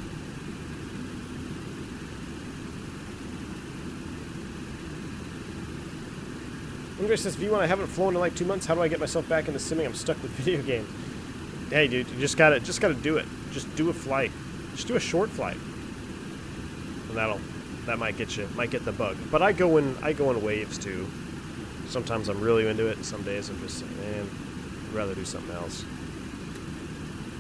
Andre says, V1, I haven't flown in like 2 months. How do I get myself back into simming? I'm stuck with video games. Hey, dude, you just gotta do it. Just do a flight. Just do a short flight. And that might get the bug. But I go in waves too. Sometimes I'm really into it, and some days I'm just saying, man, I'd rather do something else.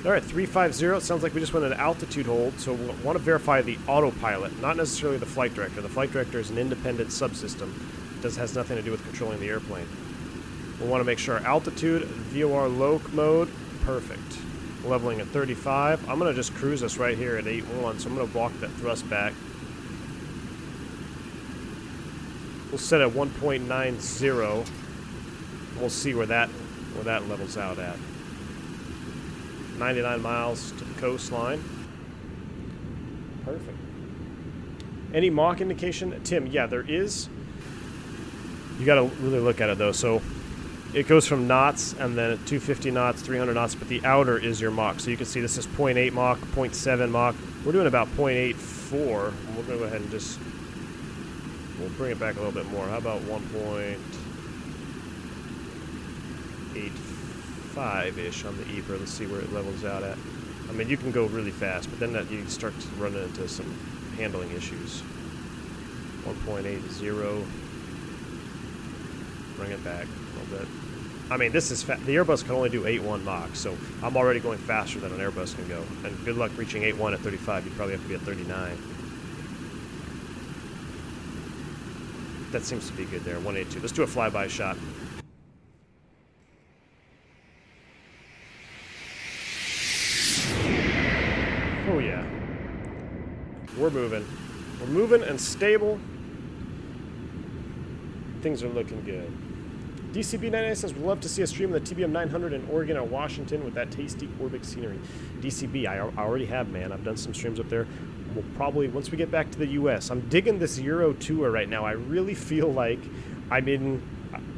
All right, 350. It sounds like we just went an altitude hold, so we want to verify the autopilot, not necessarily the flight director. The flight director is an independent subsystem. Has nothing to do with controlling the airplane. We want to make sure our altitude, VOR low mode, perfect. Leveling at 35. I'm going to just cruise us right here at 8.1, so I'm going to walk that thrust back. We'll set at 1.90. We'll see where that levels out at. 99 miles to the coastline. Perfect. Any Mach indication? Tim, yeah, there is. You got to really look at it, though. So it goes from knots, and then at 250 knots, 300 knots, but the outer is your Mach. So you can see this is 0.8 Mach, 0.7 Mach. We're doing about 0.84. And we're going to go ahead and just... We'll bring it back a little bit more. How about 1.85-ish on the Ebra? Let's see where it levels out at. I mean, you can go really fast, but then you start to run into some handling issues. 1.80. Bring it back a little bit. I mean, this is the Airbus can only do 8.1 Mach, so I'm already going faster than an Airbus can go. And good luck reaching 8.1 at 35. You probably have to be at 39. That seems to be good there. 182. Let's do a flyby shot. Oh yeah. We're moving. We're moving and stable. Things are looking good. DCB99 says, we'd love to see a stream of the TBM 900 in Oregon or Washington with that tasty ORBX scenery. DCB, I already have, man. I've done some streams up there. We'll probably, once we get back to the U.S., I'm digging this Euro tour right now. I really feel like I'm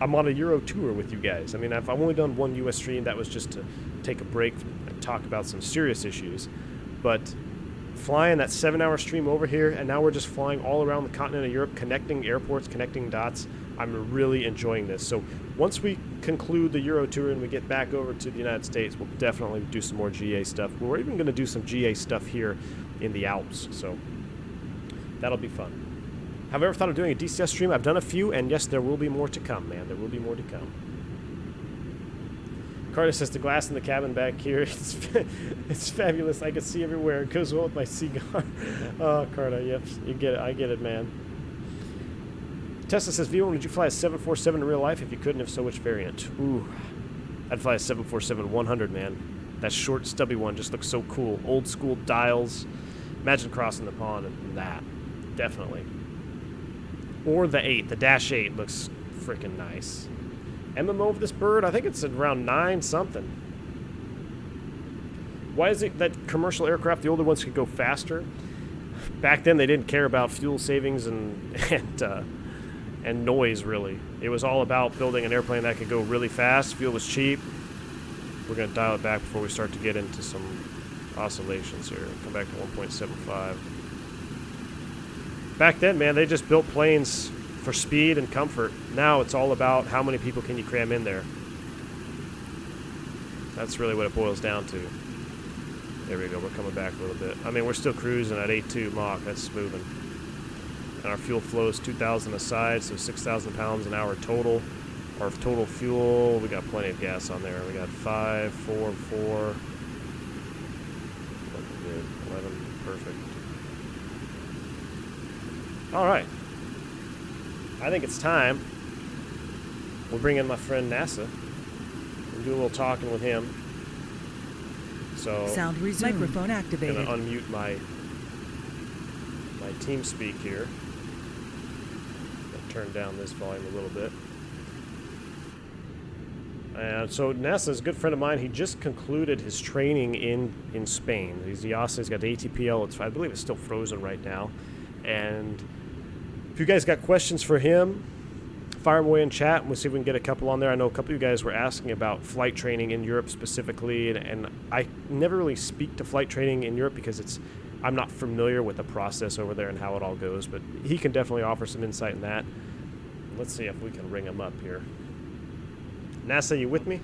on a Euro tour with you guys. I mean, I've only done one U.S. stream. That was just to take a break and talk about some serious issues. But flying that 7-hour stream over here, and now we're just flying all around the continent of Europe, connecting airports, connecting dots. I'm really enjoying this. So once we conclude the Euro tour and we get back over to the United States, we'll definitely do some more GA stuff. We're even going to do some GA stuff here in the Alps, so that'll be fun. Have I ever thought of doing a DCS stream? I've done a few, and yes, there will be more to come, man. There will be more to come. Carter says the glass in the cabin back here, it's fabulous. I can see everywhere. It goes well with my cigar. Oh, Carter, yep, you get it. I get it, man. Tesla says, V1, would you fly a 747 in real life? If you couldn't, if so, which variant? Ooh, I'd fly a 747-100, man. That short, stubby one just looks so cool. Old school dials. Imagine crossing the pond and that. Definitely. Or the 8. The Dash 8 looks freaking nice. MMO of this bird? I think it's around 9 something. Why is it that commercial aircraft, the older ones, could go faster? Back then, they didn't care about fuel savings and noise, really. It was all about building an airplane that could go really fast. Fuel was cheap. We're going to dial it back before we start to get into some oscillations here. Come back to 1.75. Back then, man, they just built planes for speed and comfort. Now it's all about how many people can you cram in there. That's really what it boils down to. There we go. We're coming back a little bit. I mean, we're still cruising at 8.2 Mach. That's moving. And our fuel flow is 2,000 a side, so 6,000 pounds an hour total. Our total fuel, we got plenty of gas on there. We got 5, 4, 4. Looking good. 11, perfect. All right. I think it's time. We'll bring in my friend NASA. We'll do a little talking with him. So, sound resumed. Microphone activated. I'm gonna unmute my TeamSpeak here. I'll turn down this volume a little bit. And so NASA's a good friend of mine. He just concluded his training in Spain. He's the EASA. He's got the ATPL. I believe it's still frozen right now. And if you guys got questions for him, fire them away in chat, and we'll see if we can get a couple on there. I know a couple of you guys were asking about flight training in Europe specifically, and I never really speak to flight training in Europe because I'm not familiar with the process over there and how it all goes, but he can definitely offer some insight in that. Let's see if we can ring him up here. NASA, you with me?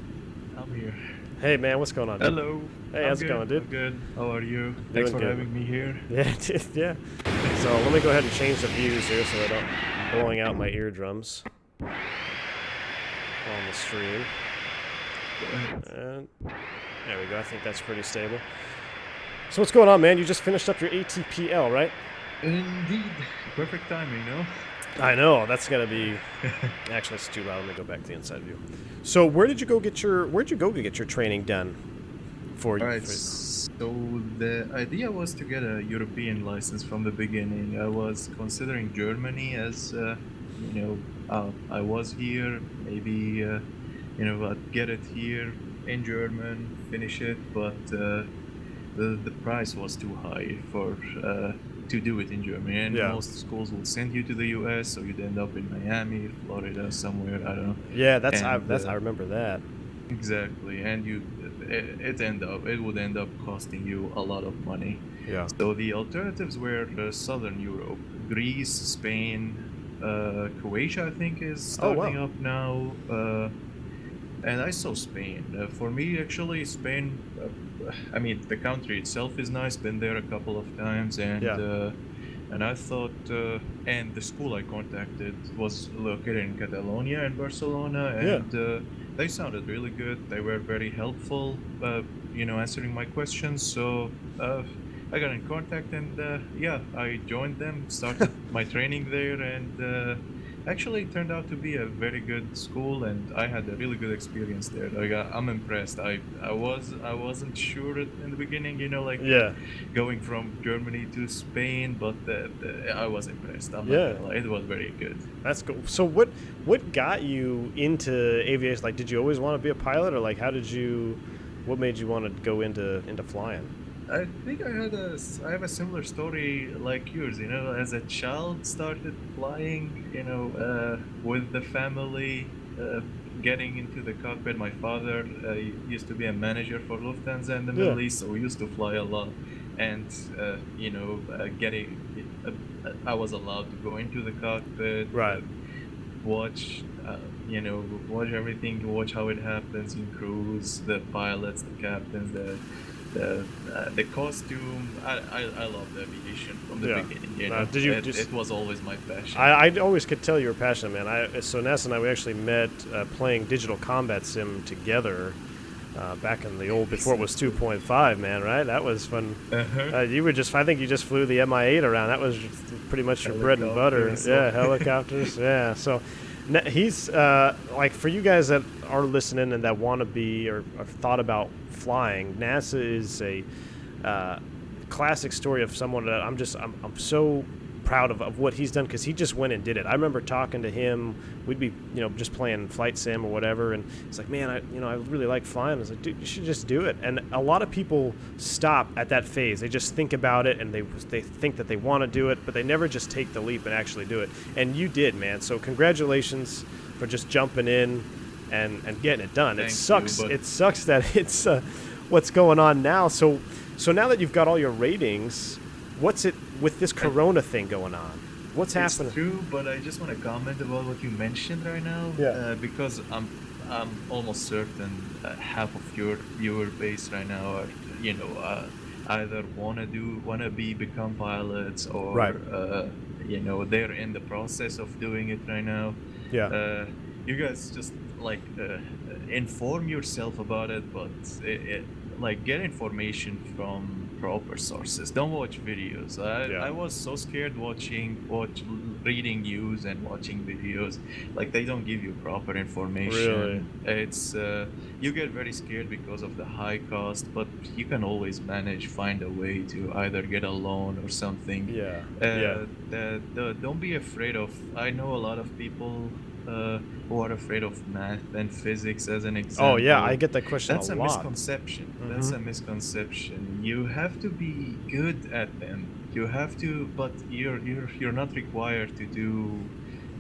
I'm here. Hey, man, what's going on, dude? Hello. Hey, how's it going, dude? I'm good. How are you? Doing Thanks for good. having me here. Yeah, yeah. So let me go ahead and change the views here so I don't blowing out my eardrums on the stream. And there we go. I think that's pretty stable. So what's going on, man? You just finished up your ATPL, right? Indeed. Perfect timing, no? I know. That's gonna be. Actually, it's too loud. Let me go back to the inside view. So where'd you go get your training done? All right. So the idea was to get a European license from the beginning. I was considering Germany as, I was here. Maybe, I'd get it here in German, finish it, but the price was too high for to do it in Germany, and Yeah. most schools will send you to the U.S., so you'd end up in Miami, Florida, somewhere, I don't know. Yeah, I And remember that. exactly, and it would end up costing you a lot of money. Yeah. So the alternatives were Southern Europe, Greece, Spain, Croatia, I think, is Oh, wow. starting up now. And I saw Spain. For me, actually, Spain, I mean, the country itself is nice. Been there a couple of times, Yeah. and I thought, and the school I contacted was located in Catalonia and Barcelona, Yeah. and they sounded really good. They were very helpful, answering my questions. So I got in contact, and yeah, I joined them, started my training there, and actually it turned out to be a very good school, and I had a really good experience there. Like I'm impressed. I wasn't sure in the beginning, Yeah. going from Germany to Spain, but I was impressed. I'm not Yeah. gonna lie, it was very good. That's cool. So what got you into aviation? Like, did you always want to be a pilot, or like, what made you want to go into flying? I think I have a similar story like yours. As a child, started flying. With the family, getting into the cockpit. My father used to be a manager for Lufthansa in the Yeah. Middle East, so we used to fly a lot. And getting, I was allowed to go into the cockpit, Right. watch. Watch everything. Watch how it happens in cruise. The pilots, the captains, the costume. I love the aviation from the Yeah. beginning. Did you it was always my passion. I always could tell you were passionate, man. So Ness and I, we actually met playing Digital Combat Sim together back in the old, before it was 2.5, man, right? That was fun. I think you just flew the Mi-8 around. That was pretty much your bread and butter. Helicopters. Yeah, helicopters. Yeah, so he's, like, for you guys that are listening and that want to be or have thought about flying, NASA is a classic story of someone that I'm so proud of what he's done, because he just went and did it. I remember talking to him. We'd be just playing flight sim or whatever, and he's like, man, I really like flying. I was like, dude, you should just do it. And a lot of people stop at that phase. They just think about it, and they think that they want to do it, but they never just take the leap and actually do it. And you did, man. So congratulations for just jumping in and getting it done. Thank It sucks. you, but- It sucks that it's what's going on now. So now that you've got all your ratings, what's it with this Corona thing going on? What's happening? It's true, but I just want to comment about what you mentioned right now. Yeah. Because I'm almost certain half of your viewer base right now are either become pilots, or Right. they're in the process of doing it right now. Yeah. You guys just inform yourself about it, but get information from proper sources. Don't watch videos. I was so scared reading news and watching videos. Like, they don't give you proper information. Really? It's you get very scared because of the high cost, but you can always find a way to either get a loan or something. Yeah. Don't be afraid of. I know a lot of people who are afraid of math and physics, as an example. Oh yeah, I get that question That's a a lot. misconception. That's a misconception. You have to be good at them. You have to, but you're not required to do,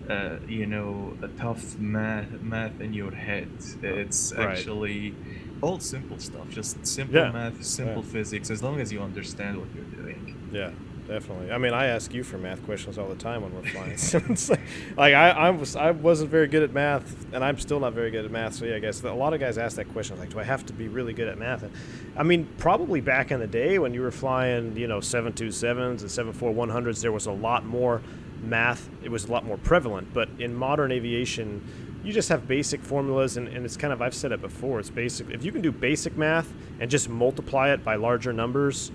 a tough math in your head. It's Right. actually all simple stuff. Just simple Yeah. math, simple Yeah. physics. As long as you understand what you're doing. Yeah, definitely. I mean, I ask you for math questions all the time when we're flying. So it's like I wasn't very good at math, and I'm still not very good at math. So yeah, I guess a lot of guys ask that question, like, do I have to be really good at math? And I mean, probably back in the day when you were flying, 727s and 74100s, there was a lot more math. It was a lot more prevalent. But in modern aviation, you just have basic formulas, and it's kind of, I've said it before, it's basic. If you can do basic math and just multiply it by larger numbers,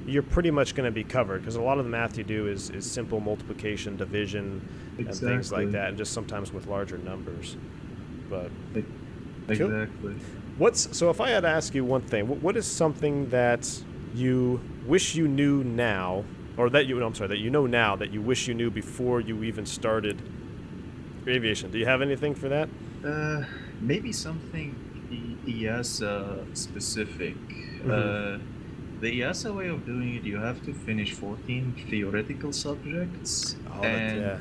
you're pretty much going to be covered, because a lot of the math you do is simple multiplication, division, and things like Exactly. that, and just sometimes with larger numbers. But Exactly. so if I had to ask you one thing, what is something that you wish you knew now, or that you know now that you wish you knew before you even started aviation? Do you have anything for that? Maybe something EASA specific. the EASA way of doing it, you have to finish 14 theoretical subjects, Oh, that, yeah.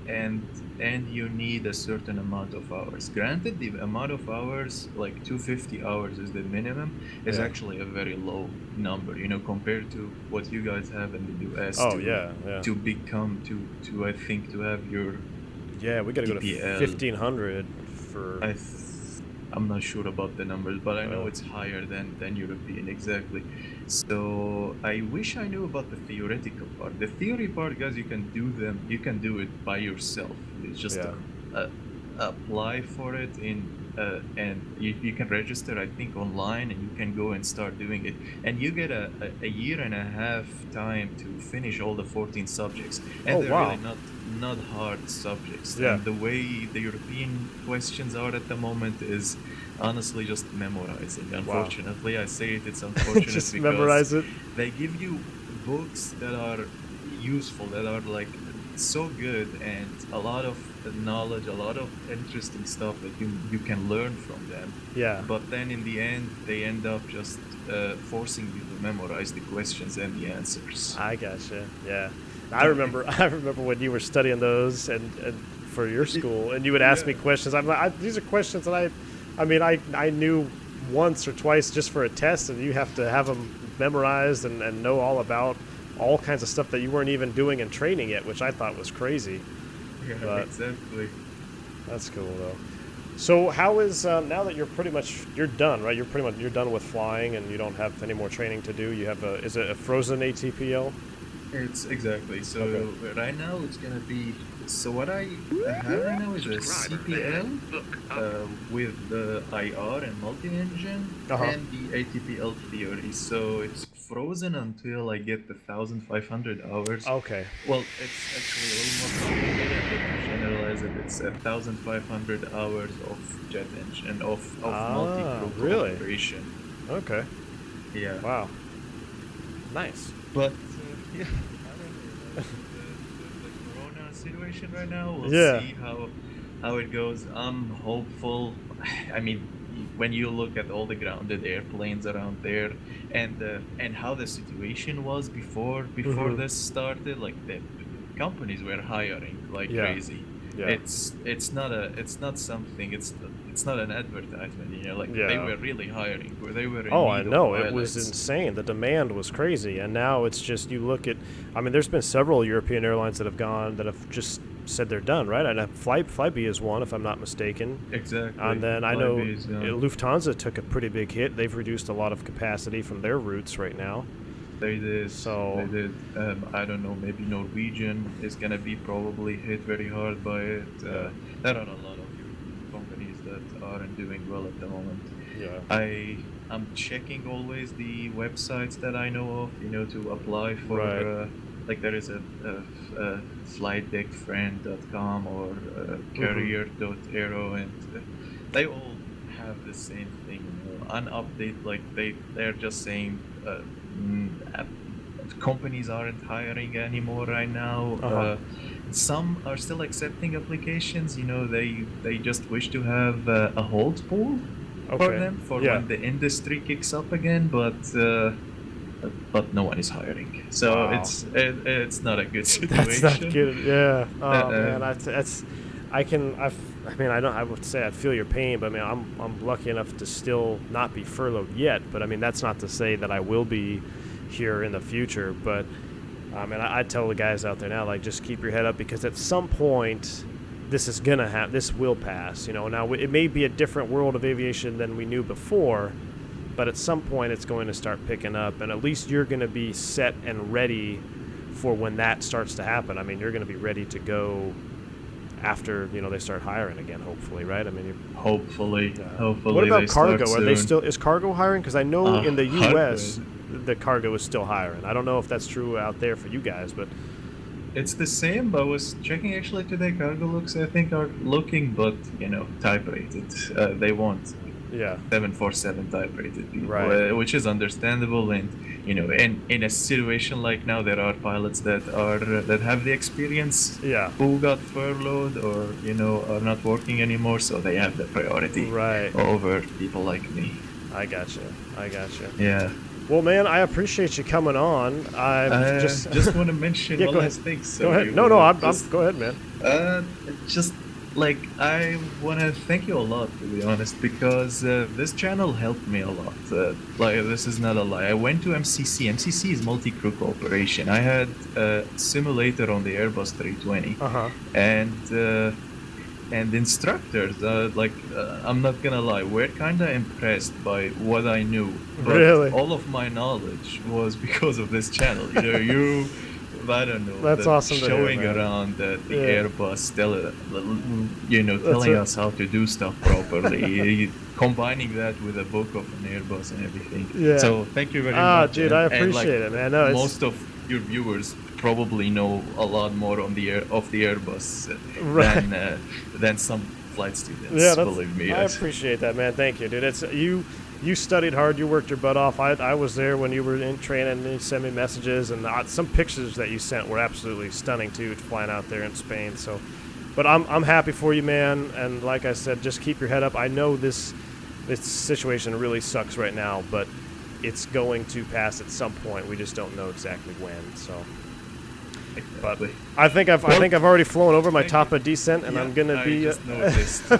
and and you need a certain amount of hours. Granted, the amount of hours, like 250 hours is the minimum, is Yeah. actually a very low number, you know, compared to what you guys have in the US Oh, to yeah, yeah. become to I think to have your Yeah, we gotta go to TPL. 1,500 for... I'm not sure about the numbers, but I know Uh, it's higher than European, exactly. So I wish I knew about the theoretical part. The theory part, guys, you can do it by yourself. It's just yeah. apply for it and you can register, I think, online, and you can go and start doing it. And you get a year and a half time to finish all the 14 subjects. And Oh, they're wow. really not hard subjects. Yeah. And the way the European questions are at the moment is honestly just memorizing. Unfortunately, I say it's unfortunate Just because memorize it. they give you books that are useful, that are like so good, and a lot of knowledge, a lot of interesting stuff that you can learn from them. Yeah. But then in the end, they end up just forcing you to memorize the questions and the answers. I gotcha. Yeah. I remember when you were studying those and for your school, and you would ask me questions. I'm like, these are questions that I knew once or twice just for a test, and you have to have them memorized and know all about all kinds of stuff that you weren't even doing in training yet, which I thought was crazy. Yeah, But exactly. that's cool though. So how is now that you're done, right? You're done with flying, and you don't have any more training to do. You have is it a frozen ATPL? It's exactly. So Okay. right now it's gonna be. So what I have right now is a CPL with the IR and multi-engine Uh-huh. and the ATPL theory. So it's frozen until I get the 1,500 hours. Okay. Well, it's actually a little more complicated, but to generalize it, it's 1,500 hours of jet engine of multi-crew really? cooperation. Okay. Yeah. Wow. Nice. But yeah, I don't know. The corona situation right now. We'll Yeah. see how it goes. I'm hopeful. I mean, when you look at all the grounded airplanes around there, and how the situation was before Mhm. this started, like the companies were hiring like Yeah. crazy. Yeah. It's not something. It's not an advertisement. You know, like they Yeah. were really hiring. They were in Oh, need I of know. It was pilots. insane. The demand was crazy. And now it's just, you look at, I mean, there's been several European airlines that have gone that have just said they're done, right? And Flybe is one, if I'm not mistaken. Exactly. And then I know Flybe is gone. Lufthansa took a pretty big hit. They've reduced a lot of capacity from their routes right now. They did. So- They did. I don't know. Maybe Norwegian is gonna be probably hit very hard by it. There are a lot of European companies that aren't doing well at the moment. Yeah. I'm checking always the websites that I know of, you know, to apply for. Right. Like there is a flightdeckfriend.com or carrier.aero, and they all have the same thing. You know, an update, like they're just saying. Companies aren't hiring anymore right now. Uh-huh. Some are still accepting applications. You know, they just wish to have a hold pool for Okay. them for Yeah. when the industry kicks up again. But no one is hiring. So Wow. it's not a good situation. That's not good. Yeah. Oh man, I would say I feel your pain, but I mean, I'm lucky enough to still not be furloughed yet. But I mean, that's not to say that I will be here in the future. But I tell the guys out there now, like, just keep your head up, because at some point, this will pass. You know, now it may be a different world of aviation than we knew before, but at some point it's going to start picking up, and at least you're going to be set and ready for when that starts to happen. I mean, you're going to be ready to go after, you know, they start hiring again, hopefully, right? I mean, Hopefully. what about they start cargo? Are they soon. is cargo hiring? Because I know in the U.S. Hardware. the cargo is still hiring. I don't know if that's true out there for you guys, but It's the same, but I was checking actually today. Cargo looks, I think, are looking, but you know, type rated. They want yeah, 747 type rated people, Right. Which is understandable. And you know, in a situation like now, there are pilots that have the experience yeah, who got furloughed or you know are not working anymore, so they have the priority right. over people like me. I gotcha. Yeah. Well, man, I appreciate you coming on. I just want to mention Yeah, one go last ahead. thing. So Go ahead. you No, wanna I'm just, go ahead, man. just like I want to thank you a lot, to be honest, because this channel helped me a lot. Like, this is not a lie. I went to MCC. MCC is multi-crew cooperation. I had a simulator on the Airbus 320, Uh-huh. and instructors. I'm not gonna lie, we're kind of impressed by what I knew. But Really? all of my knowledge was because of this channel. You know, I don't know. That's awesome to hear, Showing man. around the Yeah. Airbus, That's telling it. us how to do stuff properly, combining that with a book of an Airbus and everything. Yeah. So thank you very Ah, much. dude, I appreciate it, man. No, it's- most of your viewers probably know a lot more on the Airbus Right. than some flight students. Yeah, Believe me. I appreciate that, man. Thank you, dude. It's you studied hard. You worked your butt off. I was there when you were in training, and you sent me messages, and some pictures that you sent were absolutely stunning too, flying out there in Spain. So, but I'm happy for you, man. And like I said, just keep your head up. I know this situation really sucks right now, but it's going to pass at some point. We just don't know exactly when. So. But Exactly. I think I've already flown over my Thank top you. of descent, and Yeah, I'm gonna I be just noticed. You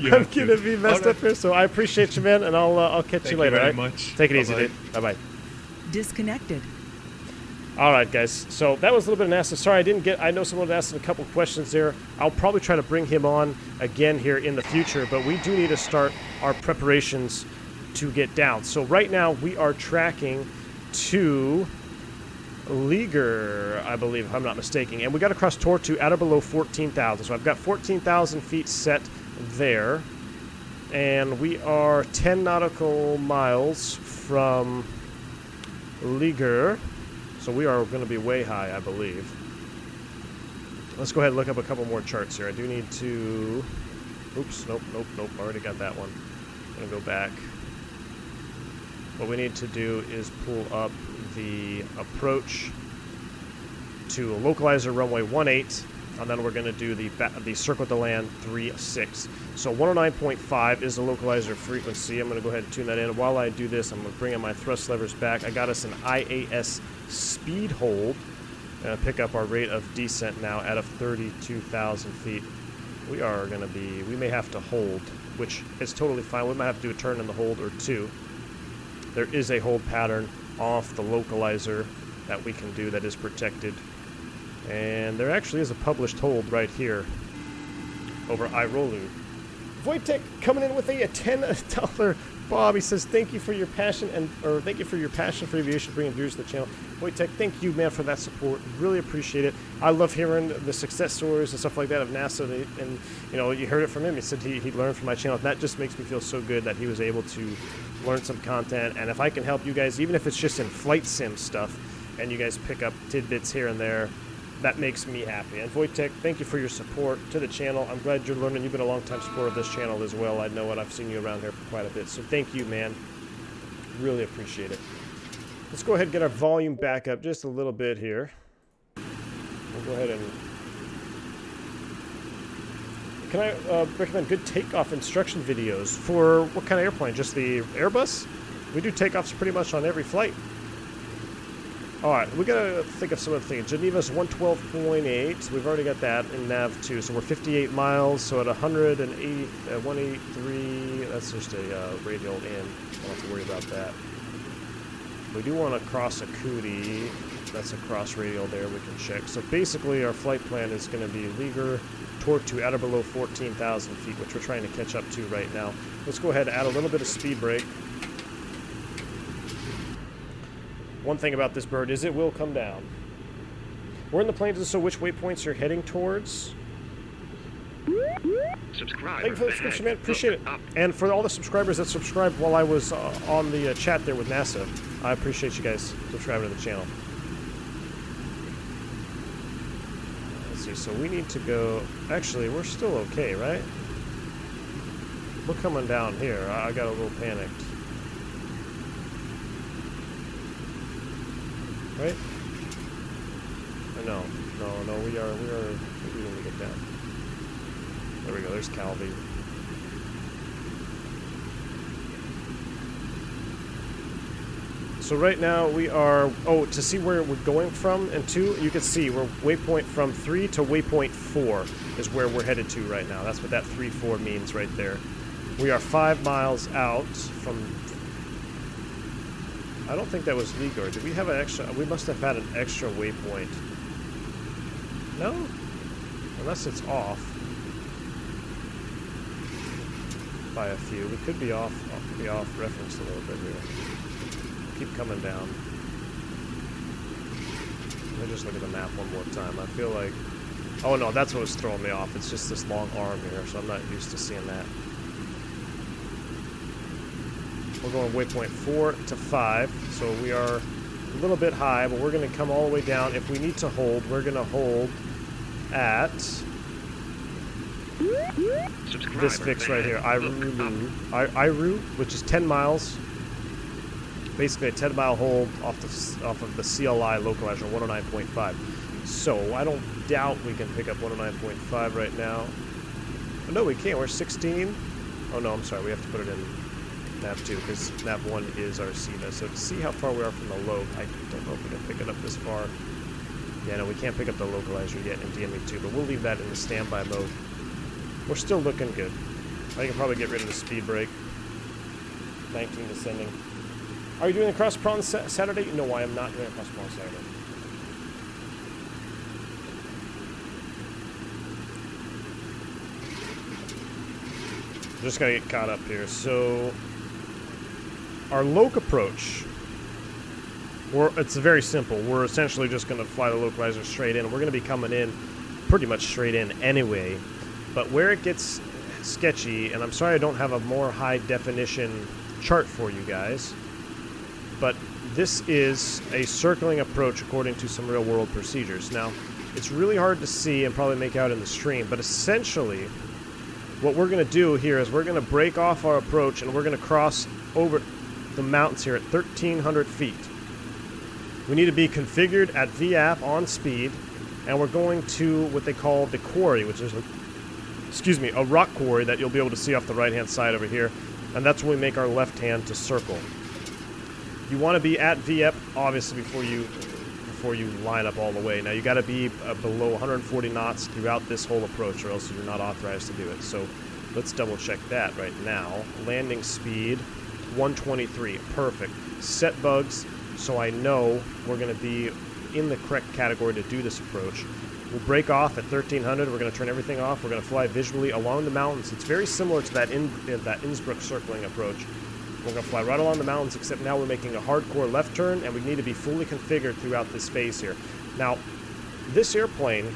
I'm have to. gonna be messed All up here. So I appreciate you, man, and I'll catch Thank you later. very all right? much. Take it easy, Bye-bye. dude. Bye bye. Disconnected. All right, guys. So that was a little bit of NASA. Sorry, I know someone asked a couple questions there. I'll probably try to bring him on again here in the future, but we do need to start our preparations to get down. So right now we are tracking to Liger, I believe, if I'm not mistaken. And we got to cross Tortu at or below 14,000. So I've got 14,000 feet set there. And we are 10 nautical miles from Liger. So we are going to be way high, I believe. Let's go ahead and look up a couple more charts here. I do need to... Oops, nope. Already got that one. I'm going to go back. What we need to do is pull up the approach to localizer runway 18, and then we're going to do the circle to land 36. So 109.5 is the localizer frequency. I'm going to go ahead and tune that in. While I do this, I'm going to bring in my thrust levers back. I got us an IAS speed hold. And pick up our rate of descent now at 32,000 feet. We may have to hold, which is totally fine. We might have to do a turn in the hold or two. There is a hold pattern off the localizer that we can do that is protected. And there actually is a published hold right here over Irolu. Wojtek coming in with a $10 Bob. He says, thank you for your passion for aviation, bringing viewers to the channel. Wojtek, thank you, man, for that support. Really appreciate it. I love hearing the success stories and stuff like that of NASA. And you know, you heard it from him. He said he learned from my channel. And that just makes me feel so good that he was able to learn some content. And if I can help you guys, even if it's just in flight sim stuff, and you guys pick up tidbits here and there, that makes me happy. And Wojtek, thank you for your support to the channel. I'm glad you're learning. You've been a long-time supporter of this channel as well. I know it. I've seen you around here for quite a bit. So thank you, man. Really appreciate it. Let's go ahead and get our volume back up just a little bit here. We'll go ahead and... Can I recommend good takeoff instruction videos for what kind of airplane? Just the Airbus? We do takeoffs pretty much on every flight. Alright, we gotta think of some other things. Geneva's 112.8. We've already got that in nav 2. So we're 58 miles. So at 183, that's just a radial in. Don't have to worry about that. We do want to cross a cootie. That's a cross radial there we can check. So basically our flight plan is going to be Liger, Tortu at or below 14,000 feet, which we're trying to catch up to right now. Let's go ahead and add a little bit of speed brake. One thing about this bird is it will come down. We're in the plains, so which waypoints you're heading towards? Subscribe. Thank you for the subscription, man. Appreciate it. And for all the subscribers that subscribed while I was on the chat there with NASA, I appreciate you guys subscribing to the channel. Let's see. So we need to go. Actually, we're still okay, right? We're coming down here. I got a little panicked. Right? Or no, we are going to get down. There we go, there's Calvi. So right now we are, to see where we're going from and to, you can see we're waypoint from 3 to waypoint 4 is where we're headed to right now. That's what that 3-4 means right there. We are 5 miles out from, I don't think that was Ligor. Did we have an extra, we must have had an extra waypoint. No? Unless it's off. By a few. We could be off reference a little bit here. Keep coming down. Let me just look at the map one more time. I feel like... Oh no, that's what was throwing me off. It's just this long arm here, so I'm not used to seeing that. We're going waypoint 4 to 5, so we are a little bit high, but we're going to come all the way down. If we need to hold, we're going to hold at this fix right here, Iru, which is 10 miles. Basically a 10-mile hold off of the CLI localizer 109.5. So I don't doubt we can pick up 109.5 right now. Oh, no, we can't. We're 16. Oh no, I'm sorry. We have to put it in nav 2 because nav 1 is our Siva. So to see how far we are from the low, I don't know if we can pick it up this far. Yeah, no, we can't pick up the localizer yet in DME 2, but we'll leave that in the standby mode. We're still looking good. I can probably get rid of the speed brake. 19 descending. Are you doing a cross prawn Saturday? No, I am not doing a cross prawn Saturday. Just gotta get caught up here. So, our loc approach, it's very simple. We're essentially just gonna fly the localizer straight in. We're gonna be coming in pretty much straight in anyway. But where it gets sketchy, and I'm sorry I don't have a more high definition chart for you guys, but this is a circling approach according to some real-world procedures. Now, it's really hard to see and probably make out in the stream, but essentially what we're going to do here is we're going to break off our approach and we're going to cross over the mountains here at 1,300 feet. We need to be configured at VAP on speed, and we're going to what they call the quarry, which is a rock quarry that you'll be able to see off the right-hand side over here, and that's when we make our left hand to circle. You want to be at VEP, obviously, before you line up all the way. Now, you got to be below 140 knots throughout this whole approach, or else you're not authorized to do it. So, let's double-check that right now. Landing speed, 123. Perfect. Set bugs, so I know we're going to be in the correct category to do this approach. We'll break off at 1,300. We're going to turn everything off. We're going to fly visually along the mountains. It's very similar to that Innsbruck circling approach. We're going to fly right along the mountains, except now we're making a hardcore left turn, and we need to be fully configured throughout this phase here. Now, this airplane,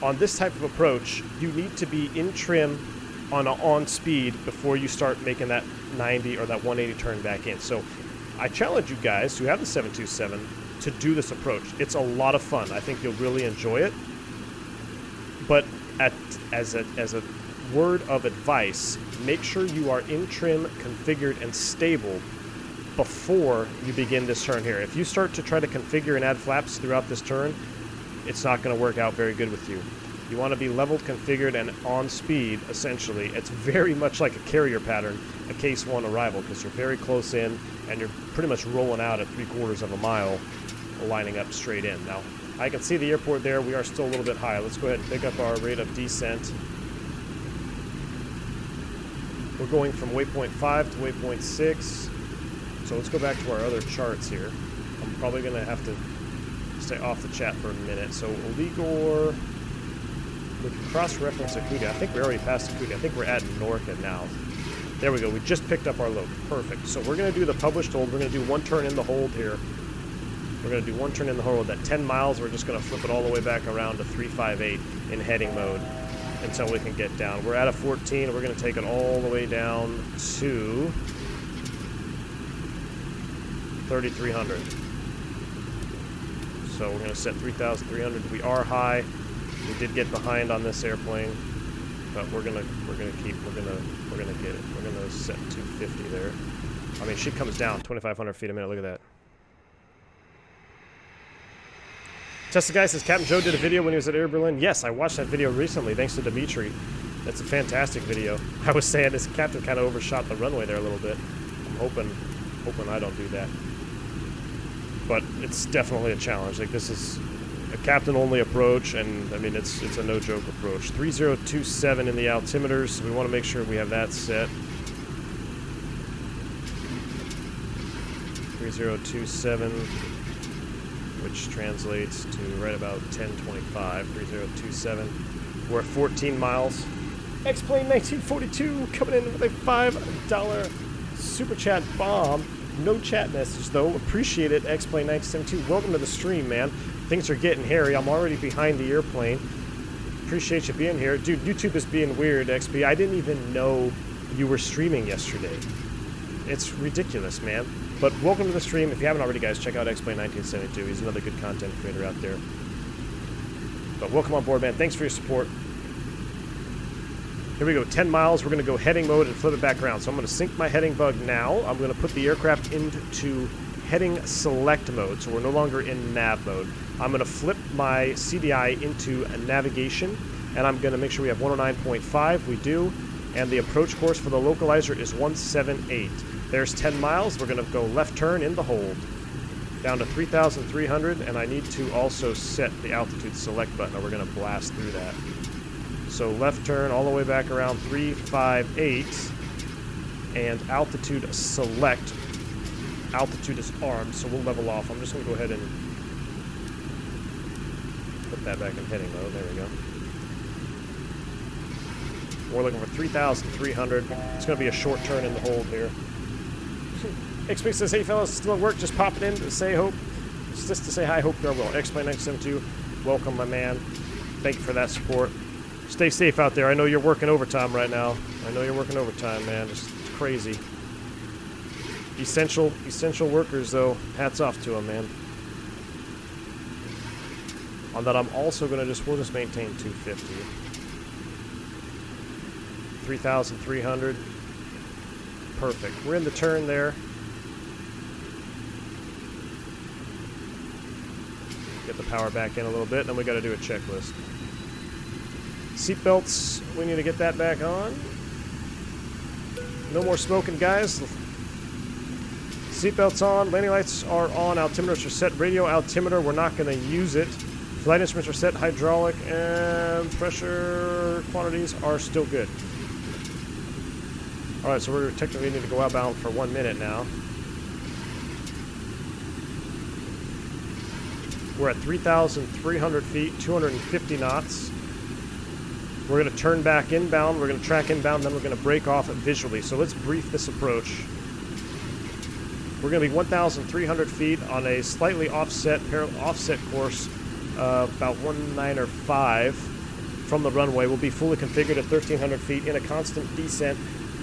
on this type of approach, you need to be in trim on speed before you start making that 90 or that 180 turn back in. So I challenge you guys who have the 727 to do this approach. It's a lot of fun. I think you'll really enjoy it. But as a word of advice, make sure you are in trim, configured, and stable before you begin this turn here. If you start to try to configure and add flaps throughout this turn, it's not going to work out very good with you. You want to be leveled, configured, and on speed, essentially. It's very much like a carrier pattern, a case 1 arrival, because you're very close in, and you're pretty much rolling out at 3/4 of a mile, lining up straight in. Now, I can see the airport there. We are still a little bit high. Let's go ahead and pick up our rate of descent. We're going from waypoint 5 to waypoint 6. So let's go back to our other charts here. I'm probably going to have to stay off the chat for a minute. So Ligor, we can cross-reference Akuta. I think we're already past Akuta. I think we're at Norca now. There we go. We just picked up our load. Perfect. So we're going to do the published hold. We're going to do one turn in the hold here. We're going to do one turn in the hold. At 10 miles, we're just going to flip it all the way back around to 358 in heading mode until we can get down. We're at a 14. We're going to take it all the way down to 3,300. So we're going to set 3,300. We are high. We did get behind on this airplane, but we're gonna get it. We're gonna set 250 there. I mean, she comes down 2,500 feet a minute. Look at that. Tesla Guy says, Captain Joe did a video when he was at Air Berlin. Yes, I watched that video recently, thanks to Dimitri. That's a fantastic video. I was saying this captain kind of overshot the runway there a little bit. I'm hoping hoping I don't do that. But it's definitely a challenge. Like, this is a captain-only approach, and I mean, it's a no-joke approach. 3027 in the altimeters, so we want to make sure we have that set. 3027, which translates to right about 1025. 3027. We're at 14 miles. X-Plane 1942 coming in with a $5 super chat bomb. No chat message, though. Appreciate it, X-Plane 1972. Welcome to the stream, man. Things are getting hairy. I'm already behind the airplane. Appreciate you being here. Dude, YouTube is being weird, XP. I didn't even know you were streaming yesterday. It's ridiculous, man. But welcome to the stream. If you haven't already, guys, check out X-Plane 1972. He's another good content creator out there. But welcome on board, man. Thanks for your support. Here we go, 10 miles. We're going to go heading mode and flip it back around. So I'm going to sync my heading bug now. I'm going to put the aircraft into heading select mode, so we're no longer in nav mode. I'm going to flip my CDI into a navigation, and I'm going to make sure we have 109.5. We do. And the approach course for the localizer is 178. There's 10 miles. We're going to go left turn in the hold. Down to 3,300, and I need to also set the altitude select button, or we're going to blast through that. So left turn all the way back around 358, and altitude select. Altitude is armed, so we'll level off. I'm just going to go ahead and put that back in heading mode. There we go. We're looking for 3,300. It's going to be a short turn in the hold here. XP says, hey fellas, still at work, just popping in to say hope. Just to say hi, hope you're well. X-Plane 972, welcome my man. Thank you for that support. Stay safe out there. I know you're working overtime right now. I know you're working overtime, man. It's crazy. Essential workers, though. Hats off to them, man. On that, I'm also going to we'll just maintain 250. 3,300. Perfect. We're in the turn there. Get the power back in a little bit, and then we got to do a checklist. Seatbelts, we need to get that back on. No more smoking, guys. Seatbelts on, landing lights are on, altimeters are set, radio altimeter, we're not going to use it. Flight instruments are set, hydraulic, and pressure quantities are still good. Alright, so we're technically need to go outbound for 1 minute now. We're at 3,300 feet, 250 knots. We're going to turn back inbound, we're going to track inbound, then we're going to break off it visually. So let's brief this approach. We're going to be 1,300 feet on a slightly offset course, about 195 from the runway. We'll be fully configured at 1,300 feet in a constant descent.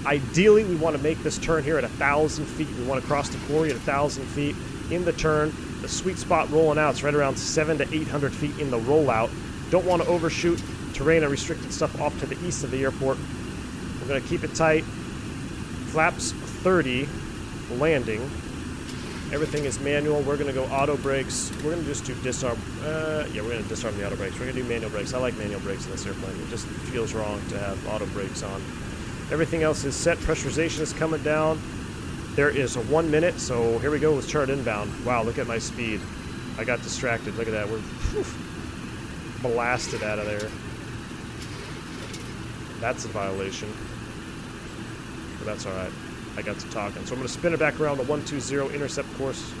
Ideally, we want to make this turn here at 1,000 feet. We want to cross the quarry at 1,000 feet in the turn. The sweet spot rolling out is right around 700 to 800 feet in the rollout. Don't want to overshoot terrain and restricted stuff off to the east of the airport. We're going to keep it tight. Flaps 30, landing. Everything is manual. We're going to go auto brakes. We're going to just do disarm. Yeah, we're going to disarm the auto brakes. We're going to do manual brakes. I like manual brakes in this airplane. It just feels wrong to have auto brakes on. Everything else is set. Pressurization is coming down. There is a 1 minute, so here we go. Let's chart inbound. Wow, look at my speed. I got distracted. Look at that. We're blasted out of there. That's a violation. But that's alright. I got to talking. So I'm going to spin it back around the 120 intercept course.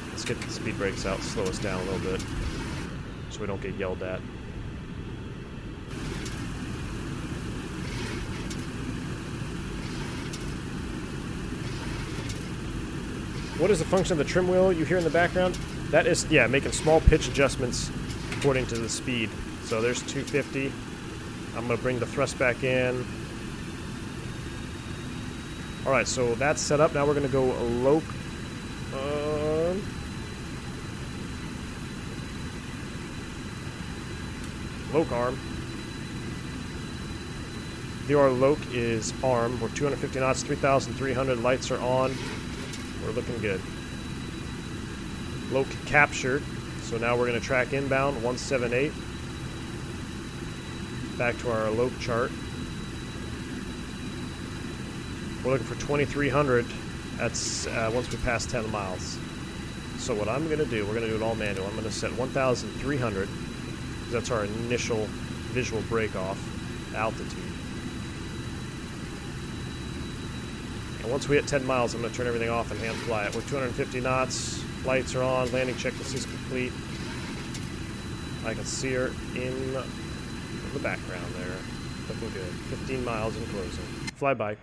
Let's get the speed brakes out, slow us down a little bit so we don't get yelled at. What is the function of the trim wheel you hear in the background? That is, yeah, making small pitch adjustments according to the speed. So there's 250. I'm going to bring the thrust back in. Alright, so that's set up. Now we're going to go loc arm. The loc is arm. We're 250 knots, 3,300. Lights are on. We're looking good. Loc captured. So now we're going to track inbound 178. Back to our loc chart. We're looking for 2,300 That's once we pass 10 miles. So what I'm going to do, we're going to do it all manual. I'm going to set 1,300, because that's our initial visual break-off altitude. And once we hit 10 miles, I'm going to turn everything off and hand fly it. We're 250 knots, lights are on, landing checklist is complete. I can see her in the background there. Looking good. 15 miles in closing. Fly by.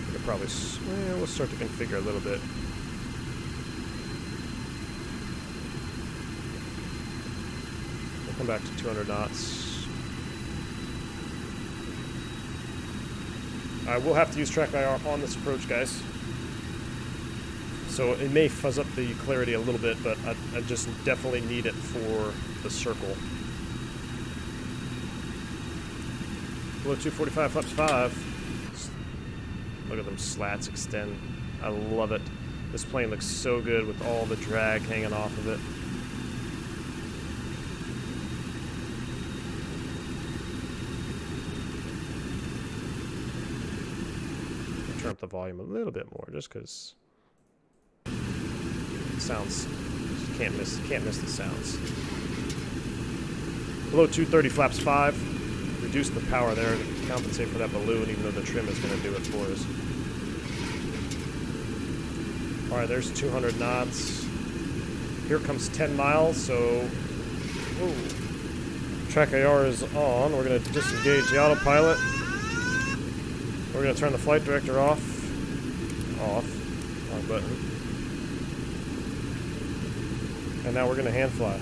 We could probably, well, we'll start to configure a little bit. We'll come back to 200 knots. I will have to use track IR on this approach, guys. So it may fuzz up the clarity a little bit, but I just definitely need it for the circle. Below 245, flaps 5. Look at them slats extend. I love it. This plane looks so good with all the drag hanging off of it. Turn up the volume a little bit more, just because it sounds. Can't miss the sounds. Below 230, flaps 5. Reduce the power there to compensate for that balloon, even though the trim is going to do it for us. All right, there's 200 knots. Here comes 10 miles. So, track IR is on. We're going to disengage the autopilot. We're going to turn the flight director off. Wrong button. And now we're going to hand fly.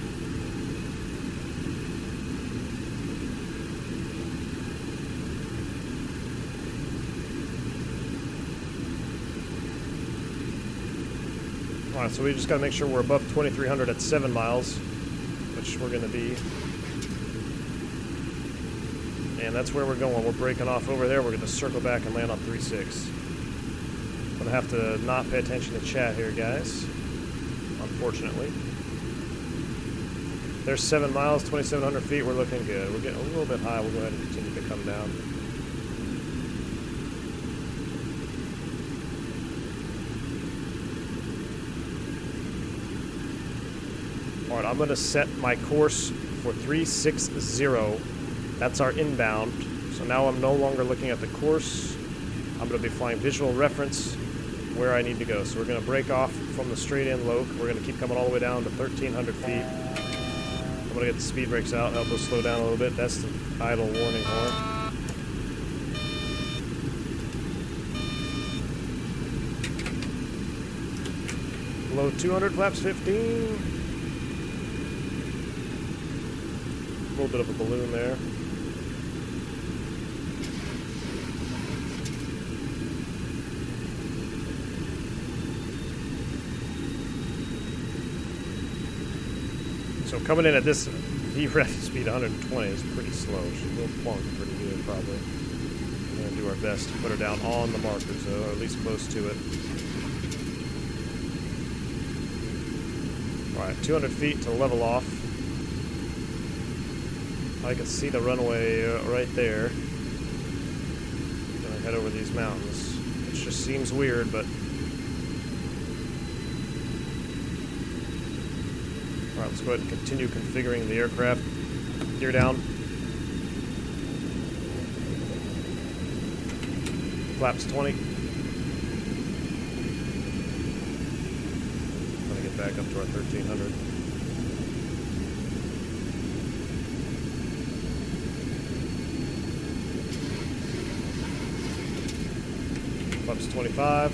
Alright, so we just got to make sure we're above 2,300 at 7 miles, which we're going to be. And that's where we're going. We're breaking off over there. We're going to circle back and land on 3.6. I'm going to have to not pay attention to chat here, guys. Unfortunately. There's 7 miles, 2,700 feet. We're looking good. We're getting a little bit high. We'll go ahead and continue to come down. Alright, I'm going to set my course for 360. That's our inbound. So now I'm no longer looking at the course. I'm going to be flying visual reference where I need to go. So we're going to break off from the straight-in loc. We're going to keep coming all the way down to 1,300 feet. I'm going to get the speed brakes out, help us slow down a little bit. That's the idle warning horn. Below 200, flaps 15. A little bit of a balloon there. So coming in at this VREF speed 120 is pretty slow. She will plunk pretty good, probably. We're going to do our best to put her down on the markers, though, or at least close to it. Alright, 200 feet to level off. I can see the runway right there. Gonna head over these mountains, which just seems weird, but alright, let's go ahead and continue configuring the aircraft. Gear down. Flaps 20. I'm gonna get back up to our 1,300. Flaps 25.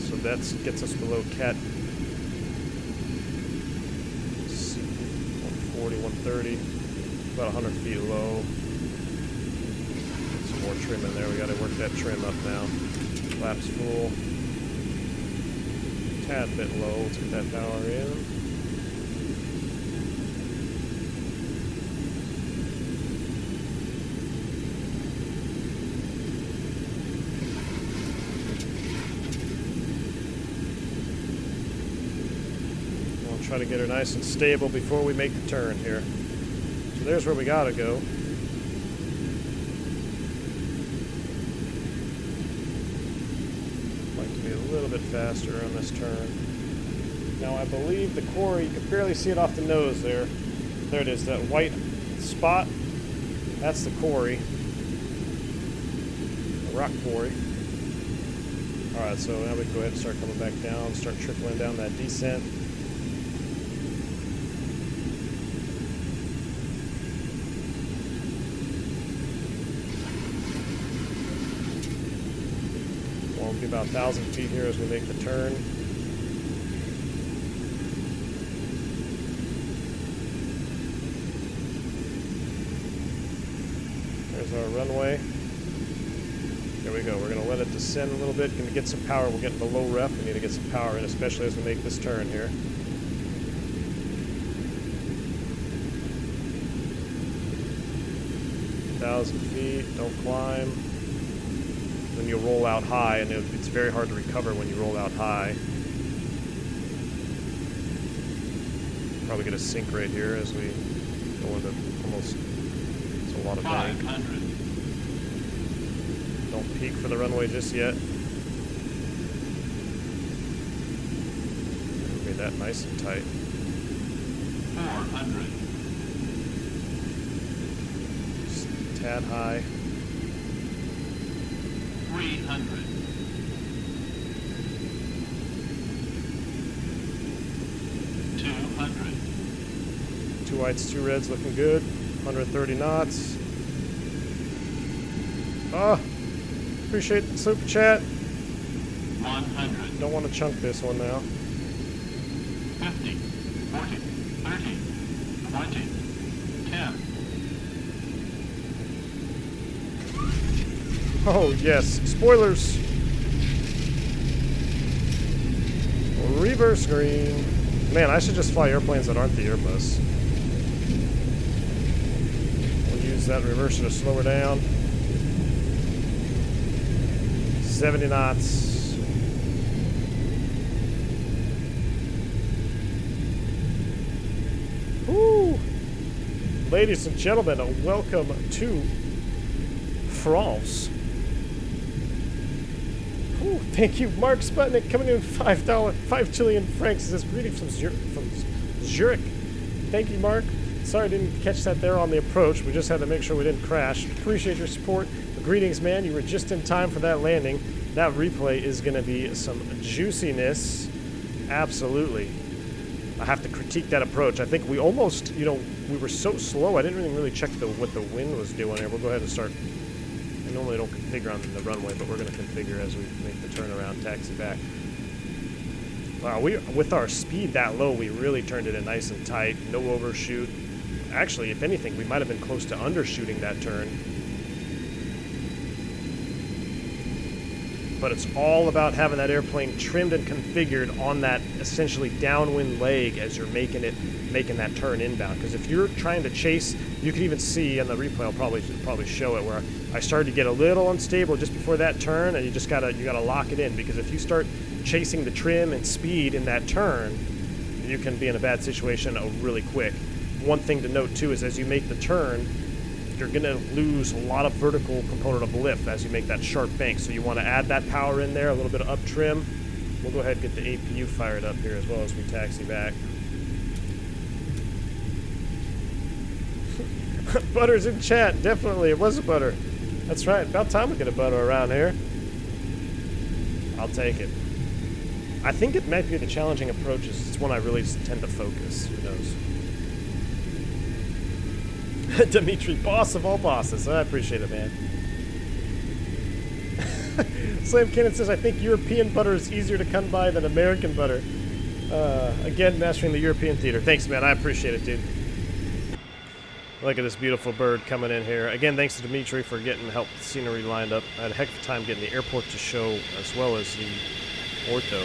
So that gets us below Cat 140, 130, about 100 feet low. Get some more trim in there. We got to work that trim up now. Flaps full. Tad bit low. Let's get that power in. try to get her nice and stable before we make the turn here. So there's where we gotta go. Like to be a little bit faster on this turn. Now I believe the quarry, you can barely see it off the nose there. There it is, that white spot. That's the quarry. The rock quarry. Alright, so now we can go ahead and start coming back down, start trickling down that descent. Well, it'll be about 1,000 feet here as we make the turn. There's our runway. There we go. We're going to let it descend a little bit. Going to get some power. We're getting the low rep. We need to get some power in, especially as we make this turn here. .000 feet. Don't climb. Then you'll roll out high, and it's very hard to recover when you roll out high. Probably get a sink right here as we go into almost. It's a lot of bank. 500. Don't peak for the runway just yet. Made that nice and tight. 400. Just a tad high. 300. 200. 2 whites, 2 reds, looking good. 130 knots. Oh, appreciate the super chat. 100. Don't want to chunk this one now. 50. 40. 30. 20. 10. Oh, yes. Spoilers. Reverse green. Man, I should just fly airplanes that aren't the Airbus. We'll use that reverser to slow her down. 70 knots. Woo! Ladies and gentlemen, welcome to France. Ooh, thank you, Mark Sputnik, coming in $5, 5 trillion francs. It says greetings from Zurich. Thank you, Mark. Sorry I didn't catch that there on the approach. We just had to make sure we didn't crash. Appreciate your support. Greetings, man. You were just in time for that landing. That replay is going to be some juiciness. Absolutely. I have to critique that approach. I think we almost, we were so slow. I didn't really check what the wind was doing here. We'll go ahead and start. I normally don't configure on the runway, but we're going to configure as we make the turnaround, taxi back. Wow, with our speed that low, we really turned it in nice and tight. No overshoot. Actually, if anything, we might have been close to undershooting that turn. But it's all about having that airplane trimmed and configured on that essentially downwind leg as you're making that turn inbound. Because if you're trying to chase, you can even see in the replay. I'll probably show it where I started to get a little unstable just before that turn, and you gotta lock it in, because if you start chasing the trim and speed in that turn, you can be in a bad situation really quick. One thing to note too is as you make the turn, you're going to lose a lot of vertical component of lift as you make that sharp bank. So you want to add that power in there, a little bit of up trim. We'll go ahead and get the APU fired up here as well as we taxi back. Butter's in chat. Definitely. It was a butter. That's right. About time we get a butter around here. I'll take it. I think it might be the challenging approaches. It's one I really tend to focus. Who knows? Dimitri, boss of all bosses. I appreciate it, man. Slam Cannon says, I think European butter is easier to come by than American butter. Again, mastering the European theater. Thanks, man. I appreciate it, dude. Look at this beautiful bird coming in here. Again, thanks to Dimitri for getting help with the scenery lined up. I had a heck of a time getting the airport to show as well as the ortho.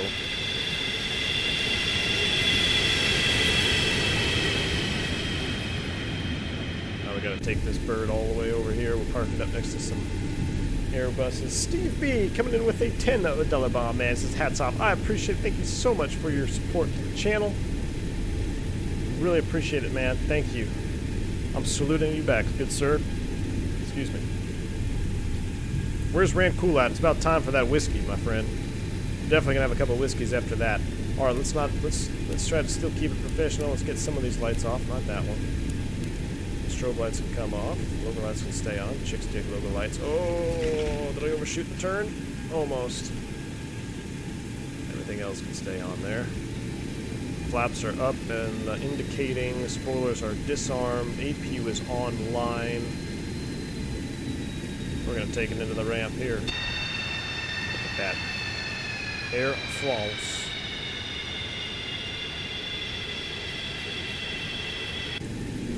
Now we gotta take this bird all the way over here. We'll park it up next to some Airbuses. Steve B coming in with a $10 bomb, man. Says hats off. I appreciate it. Thank you so much for your support to the channel. Really appreciate it, man. Thank you. I'm saluting you back, good sir. Excuse me. Where's Rancool at? It's about time for that whiskey, my friend. Definitely gonna have a couple of whiskeys after that. All right, let's try to still keep it professional. Let's get some of these lights off, not that one. Strobe lights can come off. Logo lights can stay on. Chicks dig logo lights. Oh, did I overshoot the turn? Almost. Everything else can stay on there. Flaps are up and indicating. Spoilers are disarmed. APU is online. We're going to take it into the ramp here. Look at that. Air France.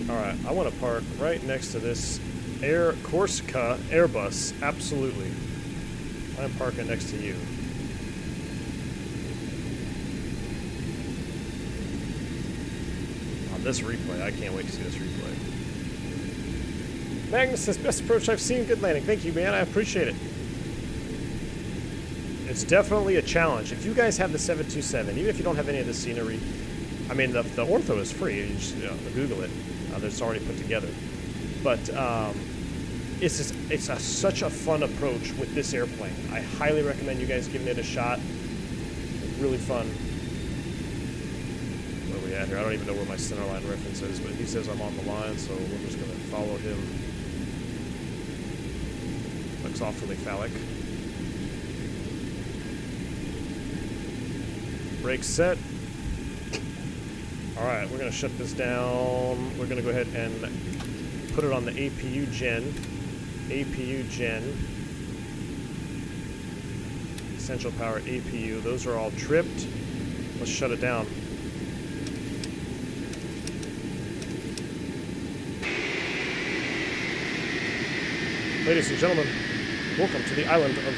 Alright, I want to park right next to this Air Corsica Airbus. Absolutely. I'm parking next to you. On this replay, I can't wait to see this replay. Magnus says, best approach I've seen. Good landing. Thank you, man. I appreciate it. It's definitely a challenge. If you guys have the 727, even if you don't have any of the scenery, I mean, the ortho is free. You just Google it. That's already put together. But it's such a fun approach with this airplane. I highly recommend you guys giving it a shot. It's really fun. Where are we at here? I don't even know where my centerline reference is, but he says I'm on the line, so we're just going to follow him. Looks awfully phallic. Brake set. Alright, we're going to shut this down. We're going to go ahead and put it on the APU gen. APU gen. Essential power APU. Those are all tripped. Let's shut it down. Ladies and gentlemen, welcome to the island of...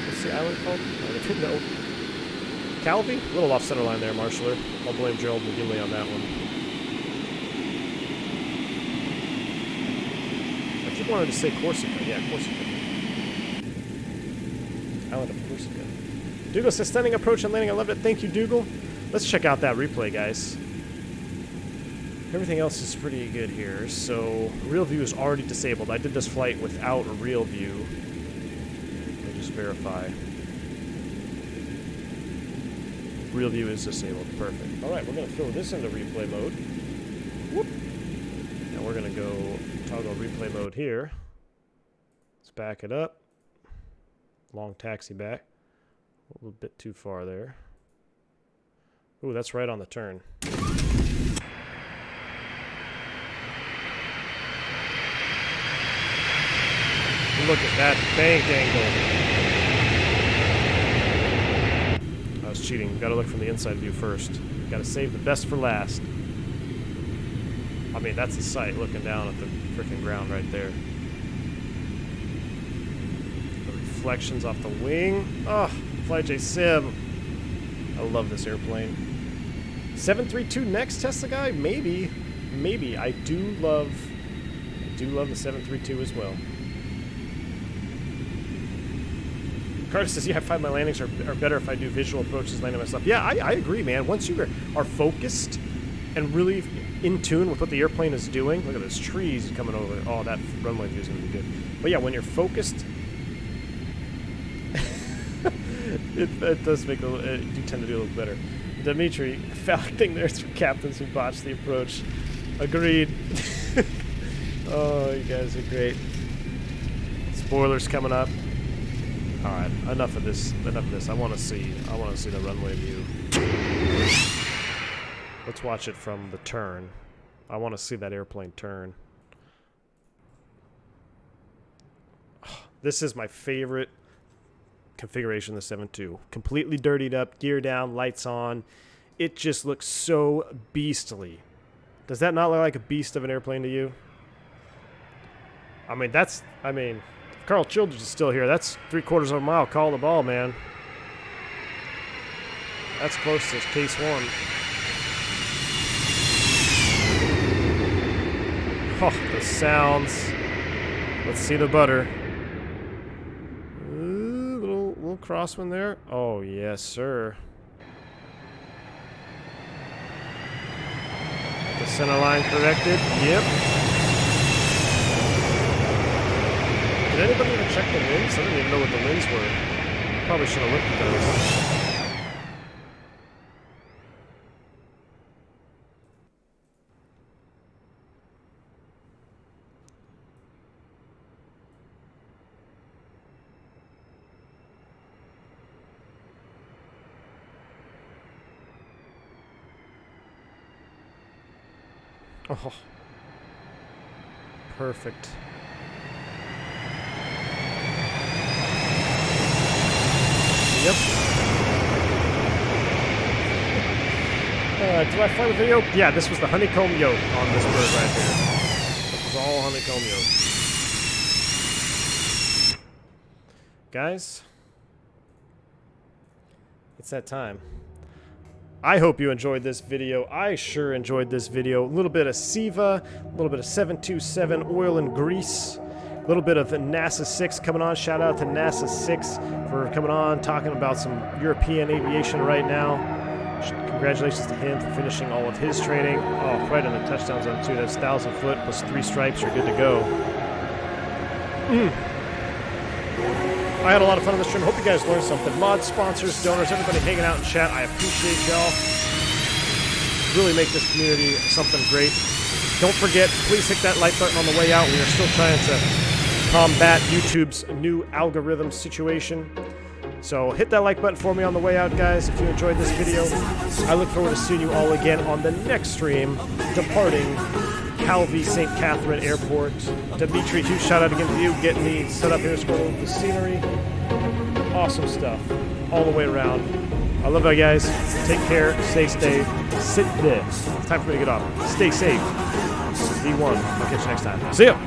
What's the island called? I don't know. Calvi? A little off center line there, Marshaller. I'll blame Gerald McGinley on that one. I keep wanting to say Corsica. Yeah, Corsica. Island of Corsica. Dougal says, stunning approach and landing. I loved it. Thank you, Dougal. Let's check out that replay, guys. Everything else is pretty good here. So, real view is already disabled. I did this flight without a real view. Let me just verify. Real view is disabled. Perfect. Alright, we're going to throw this into replay mode. Whoop. And we're going to go toggle replay mode here. Let's back it up. Long taxi back. A little bit too far there. Ooh, that's right on the turn. Look at that bank angle. I was cheating. Gotta look from the inside view first. Gotta save the best for last. I mean, that's the sight looking down at the freaking ground right there. The reflections off the wing. Oh, FlyJ Sim. I love this airplane. 732 next, Tesla guy? Maybe. Maybe. I do love the 732 as well. Carter says, yeah, I find my landings are better if I do visual approaches landing myself. Yeah, I agree, man. Once you are focused and really in tune with what the airplane is doing, look at those trees coming over. Oh, that runway view is going to be good. But yeah, when you're focused, it does make you tend to do a little better. Dimitri, phallic thing there's for captains who botched the approach. Agreed. Oh, you guys are great. Spoilers coming up. All right, enough of this. I want to see the runway view. Let's watch it from the turn. I want to see that airplane turn. This is my favorite configuration of the 7.2. Completely dirtied up, gear down, lights on. It just looks so beastly. Does that not look like a beast of an airplane to you? I mean, Carl Childers is still here. That's 3/4 of a mile. Call the ball, man. That's close to case one. Oh, the sounds. Let's see the butter. Ooh, little crosswind there. Oh, yes, sir. Center line corrected. Yep. Did anybody even check the winds? I didn't even know what the winds were. Probably should have looked at those. Oh, perfect. Yep. Do I fly with the yoke? Yeah, this was the honeycomb yoke on this bird right here. This was all honeycomb yoke. Guys, it's that time. I hope you enjoyed this video. I sure enjoyed this video. A little bit of Siva, a little bit of 727 oil and grease, a little bit of NASA 6 coming on. Shout out to NASA 6 for coming on, talking about some European aviation right now. Congratulations to him for finishing all of his training. Oh, right in the touchdown zone too. That's 1,000 foot plus 3 stripes. You're good to go. I had a lot of fun on this stream. Hope you guys learned something. Mods, sponsors, donors, everybody hanging out in chat. I appreciate y'all. Really make this community something great. Don't forget, please hit that like button on the way out. We are still trying to combat YouTube's new algorithm situation. So hit that like button for me on the way out, guys, if you enjoyed this video. I look forward to seeing you all again on the next stream, departing Calvi St Katherine Airport. Dimitri, huge shout out again to you, getting me set up here, scrolling the scenery. Awesome stuff, all the way around. I love you guys. Take care, stay safe. Sit there. It's time for me to get off. Stay safe. Be one. I'll catch you next time. See ya.